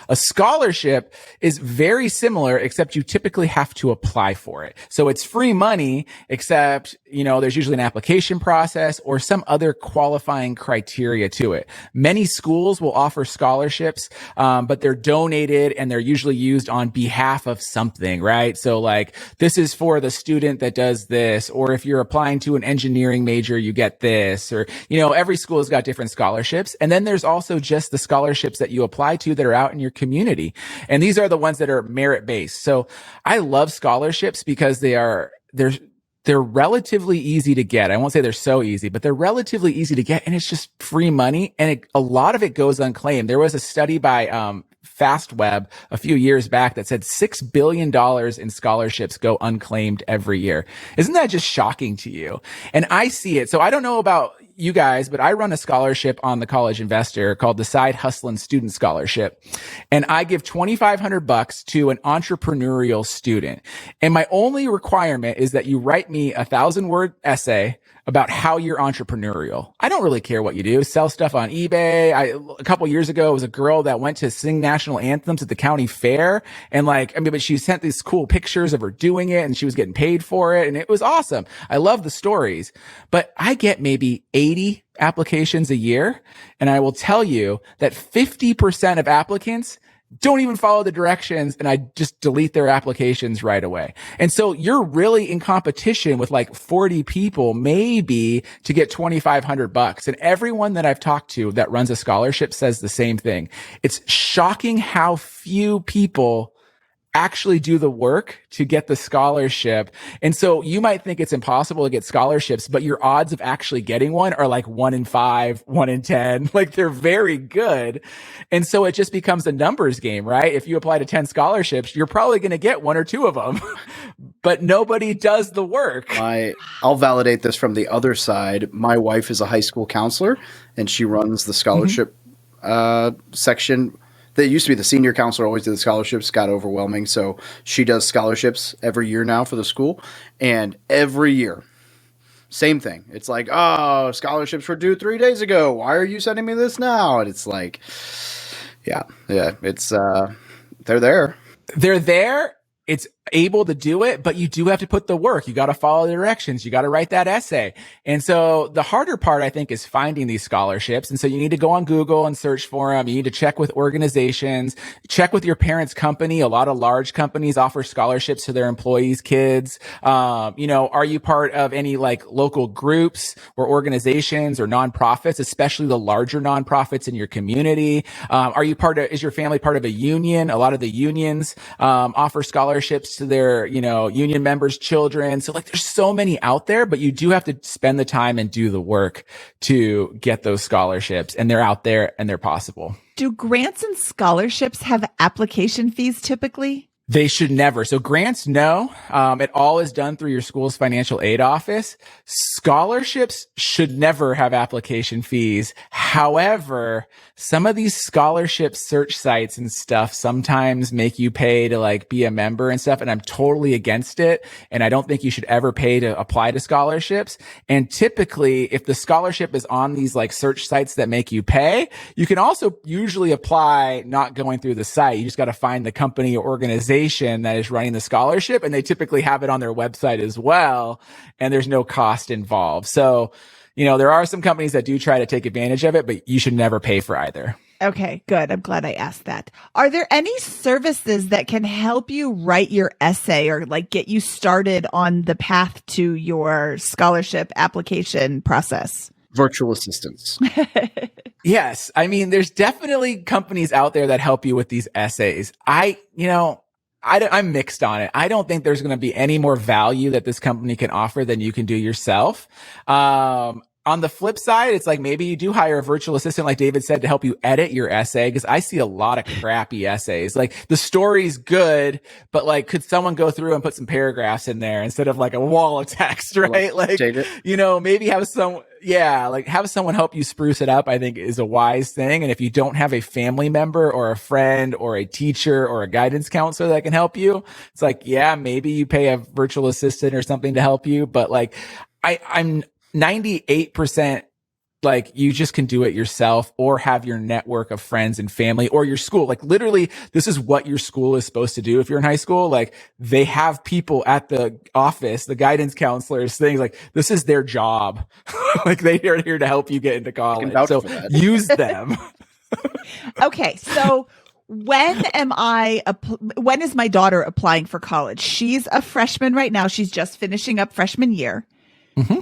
A scholarship is very similar, except you typically have to apply for it. So it's free money, except, there's usually an application process or some other qualifying criteria to it. Many schools will offer scholarships, but they're donated and they're usually used on behalf of something, right? So like, this is for the student that does this, or if you're applying to an engineering major, you get this, or, every school has got different scholarships. And then there's also just the scholarships that you apply to that are out in your community. And these are the ones that are merit-based. So I love scholarships because they're relatively easy to get. I won't say they're so easy, but they're relatively easy to get. And it's just free money. And a lot of it goes unclaimed. There was a study by, FastWeb a few years back that said $6 billion in scholarships go unclaimed every year. Isn't that just shocking to you? And I see it. So I don't know about you guys, but I run a scholarship on the College Investor called the Side Hustlin' Student Scholarship. And I give $2,500 to an entrepreneurial student. And my only requirement is that you write me a 1,000-word essay about how you're entrepreneurial. I don't really care what you do. Sell stuff on eBay. A couple years ago, it was a girl that went to sing national anthems at the county fair. And but she sent these cool pictures of her doing it and she was getting paid for it. And it was awesome. I love the stories, but I get maybe 80 applications a year. And I will tell you that 50% of applicants don't even follow the directions, and I just delete their applications right away. And so you're really in competition with like 40 people, maybe, to get $2,500. And everyone that I've talked to that runs a scholarship says the same thing. It's shocking how few people actually do the work to get the scholarship. And so you might think it's impossible to get scholarships, but your odds of actually getting one are like 1 in 5, 1 in 10. Like they're very good. And so it just becomes a numbers game, right? If you apply to 10 scholarships, you're probably going to get 1 or 2 of them, but nobody does the work. I'll validate this from the other side. My wife is a high school counselor and she runs the scholarship section. That used to be the senior counselor, always did the scholarships, got overwhelming. So she does scholarships every year now for the school. And every year, same thing. It's like, oh, scholarships were due 3 days ago. Why are you sending me this now? And it's like, yeah, it's, they're there. They're there. It's able to do it, but you do have to put the work. You got to follow the directions. You got to write that essay. And so the harder part, I think, is finding these scholarships. And so you need to go on Google and search for them. You need to check with organizations, check with your parents' company. A lot of large companies offer scholarships to their employees' kids. Are you part of any like local groups or organizations or nonprofits, especially the larger nonprofits in your community? Is your family part of a union? A lot of the unions, offer scholarships to their, union members' children. So like there's so many out there, but you do have to spend the time and do the work to get those scholarships, and they're out there and they're possible. Do grants and scholarships have application fees typically? They should never. So grants, no. It all is done through your school's financial aid office. Scholarships should never have application fees. However, some of these scholarship search sites and stuff sometimes make you pay to like be a member and stuff. And I'm totally against it. And I don't think you should ever pay to apply to scholarships. And typically, if the scholarship is on these like search sites that make you pay, you can also usually apply not going through the site. You just got to find the company or organization that is running the scholarship, and they typically have it on their website as well, and there's no cost involved. So, there are some companies that do try to take advantage of it, but you should never pay for either. Okay, good. I'm glad I asked that. Are there any services that can help you write your essay or like get you started on the path to your scholarship application process? Virtual assistants. Yes. I mean, there's definitely companies out there that help you with these essays. I'm mixed on it. I don't think there's going to be any more value that this company can offer than you can do yourself. On the flip side, it's like maybe you do hire a virtual assistant, like David said, to help you edit your essay, because I see a lot of crappy essays. Like the story's good, but like, could someone go through and put some paragraphs in there instead of like a wall of text, right? Like, maybe have someone help you spruce it up, I think is a wise thing. And if you don't have a family member or a friend or a teacher or a guidance counselor that can help you, it's like, yeah, maybe you pay a virtual assistant or something to help you. But like, I'm 98% like you just can do it yourself, or have your network of friends and family, or your school. Like literally, this is what your school is supposed to do. If you're in high school, like they have people at the office, the guidance counselors, things like this is their job. Like they are here to help you get into college. So use them. Okay. So when is my daughter applying for college? She's a freshman right now. She's just finishing up freshman year. Mm-hmm.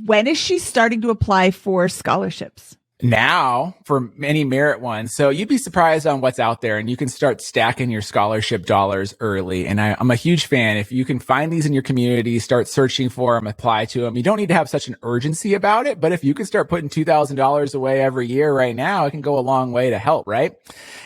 When is she starting to apply for scholarships? Now for many merit ones. So you'd be surprised on what's out there, and you can start stacking your scholarship dollars early. And I'm a huge fan. If you can find these in your community, start searching for them, apply to them. You don't need to have such an urgency about it, but if you can start putting $2,000 away every year right now, it can go a long way to help, right?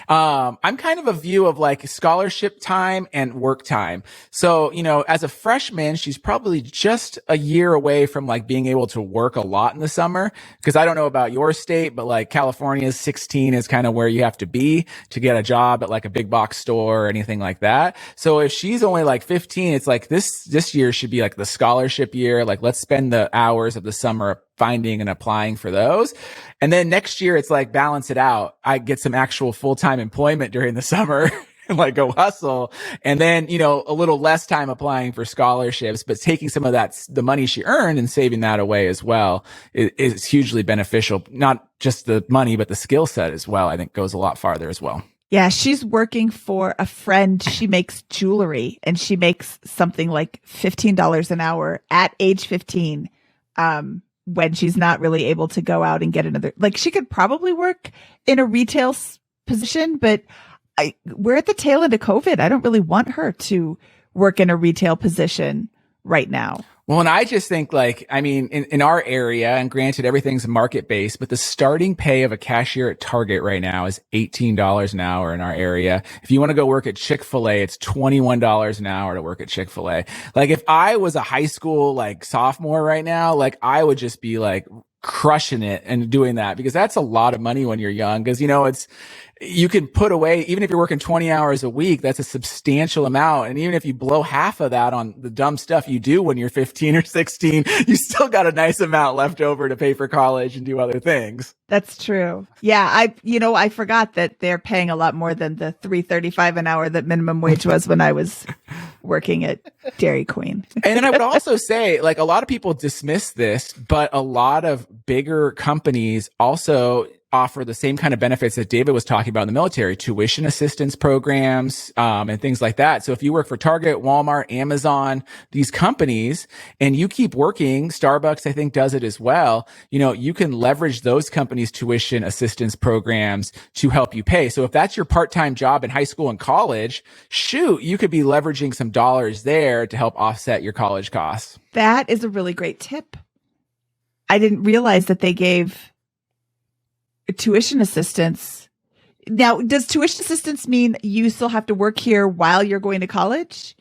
I'm kind of a view of like scholarship time and work time. So, as a freshman, she's probably just a year away from like being able to work a lot in the summer. Cause I don't know about your state, state, but like California's 16 is kind of where you have to be to get a job at like a big box store or anything like that. So if she's only like 15, it's like this year should be like the scholarship year. Like, let's spend the hours of the summer finding and applying for those. And then next year, it's like balance it out. I get some actual full-time employment during the summer and like go hustle. And then, you know, a little less time applying for scholarships, but taking some of the money she earned and saving that away as well is hugely beneficial. Not just the money, but the skill set as well, I think goes a lot farther as well. Yeah, she's working for a friend. She makes jewelry and she makes something like $15 an hour at age 15. When she's not really able to go out and get another, like she could probably work in a retail position, but we're at the tail end of COVID. I don't really want her to work in a retail position right now. Well, and I just think like, I mean, in our area, and granted everything's market based, but the starting pay of a cashier at Target right now is $18 an hour in our area. If you want to go work at Chick-fil-A, it's $21 an hour to work at Chick-fil-A. Like if I was a high school, like sophomore right now, like I would just be like crushing it and doing that, because that's a lot of money when you're young. Cause you know, you can put away, even if you're working 20 hours a week, that's a substantial amount. And even if you blow half of that on the dumb stuff you do when you're 15 or 16, you still got a nice amount left over to pay for college and do other things. That's true. Yeah. I forgot that they're paying a lot more than the $3.35 an hour that minimum wage was when I was working at Dairy Queen. And then I would also say, like, a lot of people dismiss this, but a lot of bigger companies also offer the same kind of benefits that David was talking about in the military, tuition assistance programs, and things like that. So if you work for Target, Walmart, Amazon, these companies, and you keep working, Starbucks, I think, does it as well. You know, you can leverage those companies' tuition assistance programs to help you pay. So if that's your part-time job in high school and college, shoot, you could be leveraging some dollars there to help offset your college costs. That is a really great tip. I didn't realize that they gave tuition assistance. Now, does tuition assistance mean you still have to work here while you're going to college?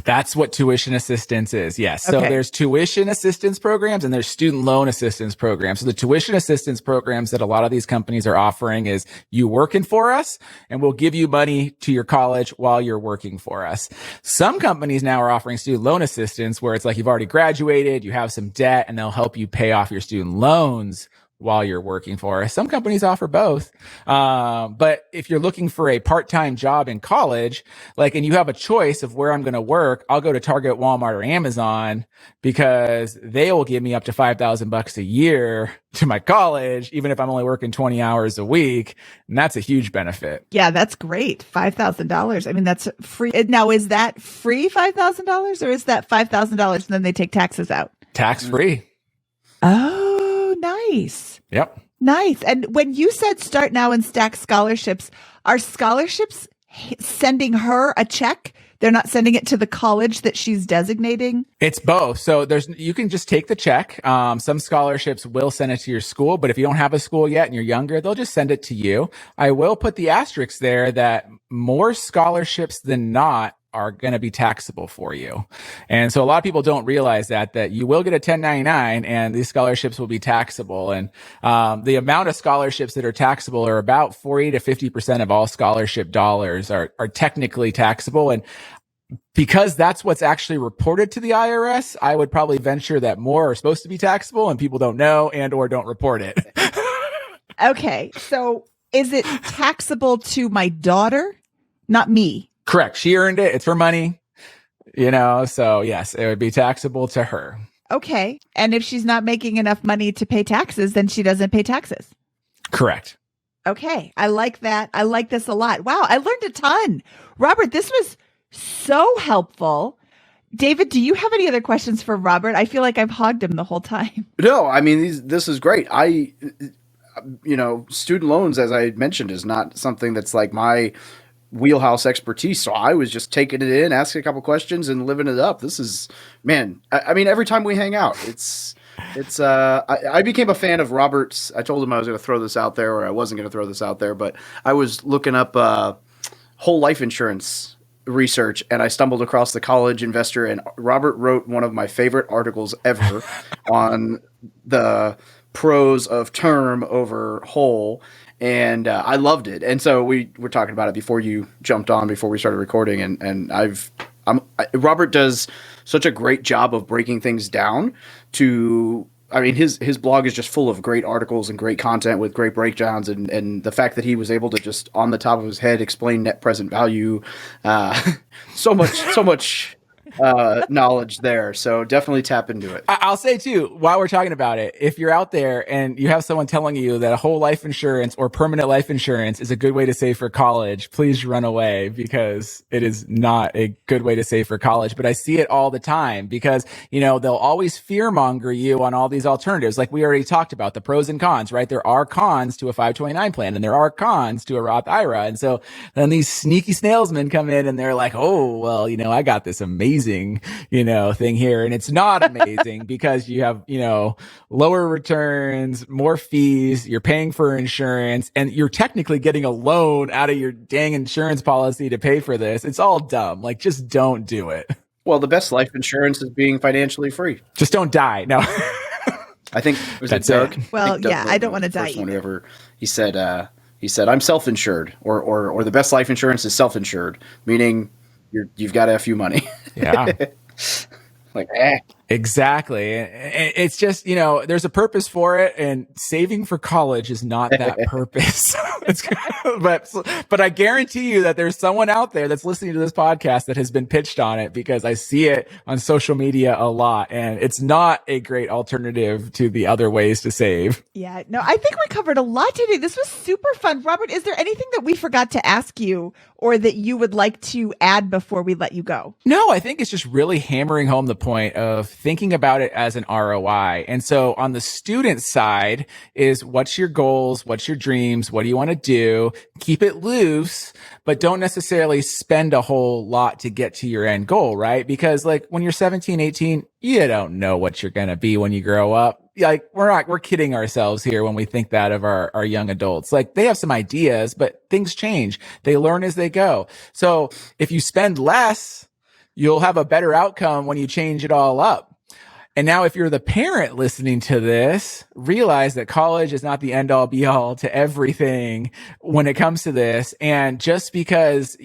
That's what tuition assistance is. Yes. So Okay. There's tuition assistance programs and there's student loan assistance programs. So the tuition assistance programs that a lot of these companies are offering is you working for us and we'll give you money to your college while you're working for us. Some companies now are offering student loan assistance where it's like you've already graduated, you have some debt, and they'll help you pay off your student loans while you're working for us. Some companies offer both. But if you're looking for a part-time job in college, like, and you have a choice of where I'm going to work, I'll go to Target, Walmart, or Amazon because they will give me up to $5,000 a year to my college, even if I'm only working 20 hours a week. And that's a huge benefit. Yeah, that's great. $5,000. I mean, that's free. Now, is that free $5,000 or is that $5,000 and then they take taxes out? Tax free. Oh, nice. Yep. Nice. And when you said start now and stack scholarships, are scholarships sending her a check? They're not sending it to the college that she's designating? It's both. So you can just take the check. Some scholarships will send it to your school, but if you don't have a school yet and you're younger, they'll just send it to you. I will put the asterisk there that more scholarships than not are going to be taxable for you. And so a lot of people don't realize that you will get a 1099 and these scholarships will be taxable. And the amount of scholarships that are taxable are about 40 to 50% of all scholarship dollars are technically taxable. And because that's what's actually reported to the IRS, I would probably venture that more are supposed to be taxable and people don't know and or don't report it. Okay. So is it taxable to my daughter? Not me. Correct. She earned it. It's her money, so yes, it would be taxable to her. Okay. And if she's not making enough money to pay taxes, then she doesn't pay taxes. Correct. Okay. I like that. I like this a lot. Wow. I learned a ton. Robert, this was so helpful. David, do you have any other questions for Robert? I feel like I've hogged him the whole time. No, I mean, this is great. Student loans, as I mentioned, is not something that's like my wheelhouse expertise. So I was just taking it in, asking a couple questions and living it up. This is, man, I mean, every time we hang out, I became a fan of Robert's. I told him I was going to throw this out there, or I wasn't going to throw this out there, but I was looking up whole life insurance research and I stumbled across the College Investor, and Robert wrote one of my favorite articles ever on the pros of term over whole. And I loved it. And so we were talking about it before you jumped on, before we started recording. And Robert does such a great job of breaking things down to, I mean, his blog is just full of great articles and great content with great breakdowns. And the fact that he was able to just on the top of his head explain net present value, so much knowledge there. So definitely tap into it. I'll say too, while we're talking about it, if you're out there and you have someone telling you that a whole life insurance or permanent life insurance is a good way to save for college, please run away, because it is not a good way to save for college. But I see it all the time because, they'll always fearmonger you on all these alternatives. Like we already talked about the pros and cons, right? There are cons to a 529 plan and there are cons to a Roth IRA. And so then these sneaky salesmen come in and they're like, oh, well, I got this amazing, thing here. And it's not amazing because you have, lower returns, more fees, you're paying for insurance, and you're technically getting a loan out of your dang insurance policy to pay for this. It's all dumb. Like, just don't do it. Well, the best life insurance is being financially free. Just don't die. No. I think was it Doug? Well, Doug I don't want to die. Whenever he said I'm self-insured, or the best life insurance is self-insured, meaning you've got a few money. Yeah. Like, Exactly. It's just, there's a purpose for it, and saving for college is not that purpose. But I guarantee you that there's someone out there that's listening to this podcast that has been pitched on it, because I see it on social media a lot, and it's not a great alternative to the other ways to save. Yeah, no, I think we covered a lot today. This was super fun. Robert, is there anything that we forgot to ask you or that you would like to add before we let you go? No, I think it's just really hammering home the point of thinking about it as an ROI. And so on the student side is, what's your goals? What's your dreams? What do you want to do? Keep it loose, but don't necessarily spend a whole lot to get to your end goal, right? Because like when you're 17, 18, you don't know what you're going to be when you grow up. Like we're kidding ourselves here when we think that of our young adults. Like they have some ideas, but things change. They learn as they go. So if you spend less, you'll have a better outcome when you change it all up. And now if you're the parent listening to this, realize that college is not the end all be all to everything when it comes to this. And just because,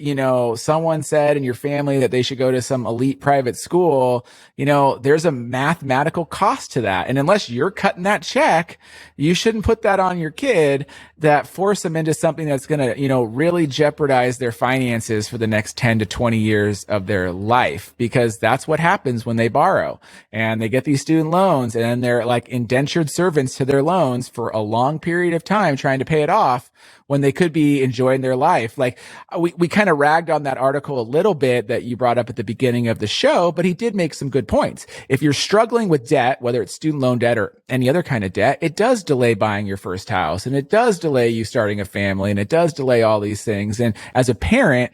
someone said in your family that they should go to some elite private school, there's a mathematical cost to that. And unless you're cutting that check, you shouldn't put that on your kid that force them into something that's going to, really jeopardize their finances for the next 10 to 20 years of their life, because that's what happens when they borrow and they get these student loans, and then they're like indentured servants to their loans for a long period of time trying to pay it off when they could be enjoying their life. Like we kind of ragged on that article a little bit that you brought up at the beginning of the show, but he did make some good points. If you're struggling with debt, whether it's student loan debt or any other kind of debt, it does delay buying your first house, and it does delay you starting a family, and it does delay all these things. And as a parent,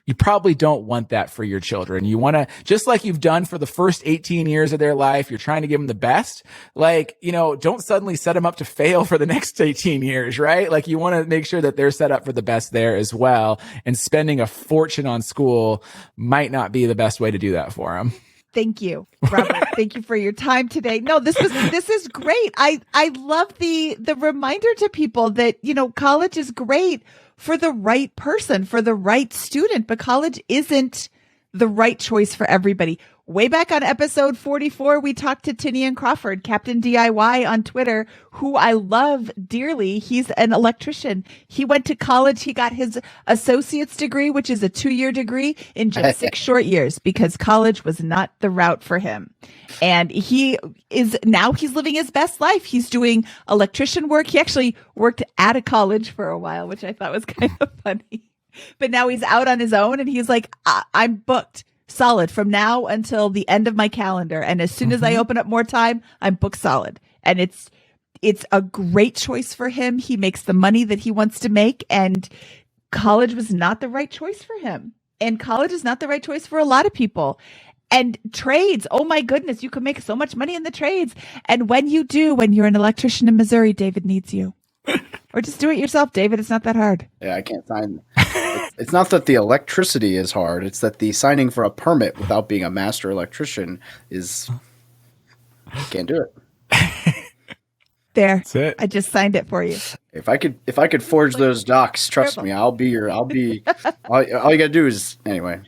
you probably don't want that for your children. You want to, just like you've done for the first 18 years of their life, you're trying to give them the best. Like, don't suddenly set them up to fail for the next 18 years, right? Like you want to make sure that they're set up for the best there as well. And spending a fortune on school might not be the best way to do that for them. Thank you, Robert. Thank you for your time today. No, this is great. I love the reminder to people that, college is great for the right person, for the right student, but college isn't the right choice for everybody. Way back on episode 44, we talked to Tinian Crawford, Captain DIY on Twitter, who I love dearly. He's an electrician. He went to college. He got his associate's degree, which is a 2-year degree, in just 6 short years, because college was not the route for him. And he's living his best life. He's doing electrician work. He actually worked at a college for a while, which I thought was kind of funny. But now he's out on his own, and he's like, I'm booked solid from now until the end of my calendar. And as soon as I open up more time, I'm booked solid. And it's a great choice for him. He makes the money that he wants to make, and college was not the right choice for him. And college is not the right choice for a lot of people. And trades, oh my goodness, you can make so much money in the trades. And when you're an electrician in Missouri, David needs you. Or just do it yourself, David. It's not that hard. Yeah, I can't sign. It's not that the electricity is hard. It's that the signing for a permit without being a master electrician is, can't do it. There. That's it. I just signed it for you. If I could forge those docs, trust me, all you gotta do is, anyway.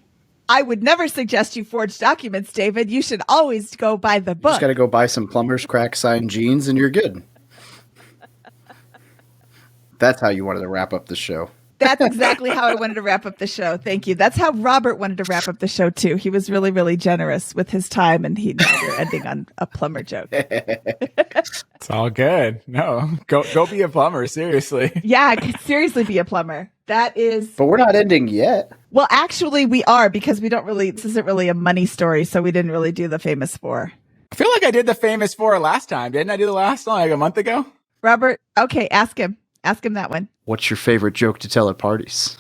I would never suggest you forge documents, David. You should always go by the book. Just gotta go buy some plumber's crack signed jeans and you're good. That's how you wanted to wrap up the show. That's exactly how I wanted to wrap up the show. Thank you. That's how Robert wanted to wrap up the show too. He was really, really generous with his time, and we're ending on a plumber joke. It's all good. No, go be a plumber. Seriously. Yeah, seriously, be a plumber. That is. But we're not ending yet. Well, actually, we are, because this isn't really a money story, so we didn't really do the famous four. I feel like I did the famous four last time. Didn't I do the last one like a month ago? Robert, okay, ask him. Ask him that one. What's your favorite joke to tell at parties?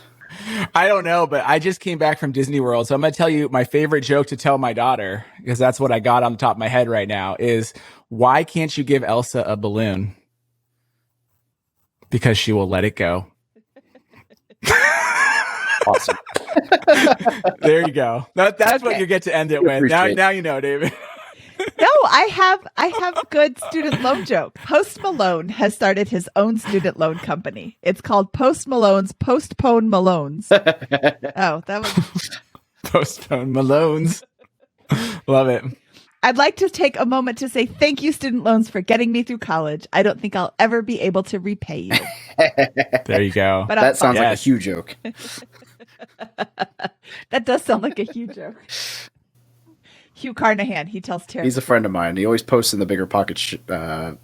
I don't know, but I just came back from Disney World. So I'm going to tell you my favorite joke to tell my daughter, because that's what I got on the top of my head right now, is why can't you give Elsa a balloon? Because she will let it go. Awesome. There you go. That's okay. What you get to end it with. Now you know, David. No, I have good student loan joke. Post Malone has started his own student loan company. It's called Post Malone's Postpone Malones. Oh, that was Postpone Malones. Love it. I'd like to take a moment to say thank you, student loans, for getting me through college. I don't think I'll ever be able to repay you. There you go. But that sounds like a huge joke. That does sound like a huge joke. Hugh Carnahan, he tells Terry. He's a friend of mine. He always posts in the BiggerPockets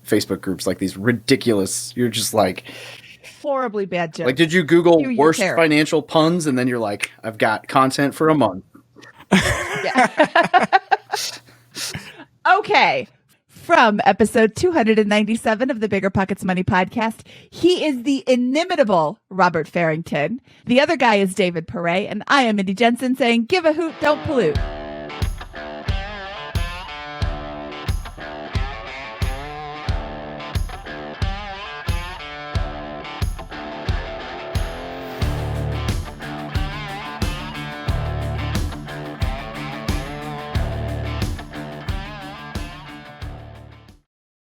Facebook groups like these ridiculous. You're just like horribly bad jokes. Like, did you Google worst financial puns? And then you're like, I've got content for a month. Okay. From episode 297 of the BiggerPockets Money Podcast, he is the inimitable Robert Farrington. The other guy is David Perret, and I am Mindy Jensen saying, give a hoot, don't pollute.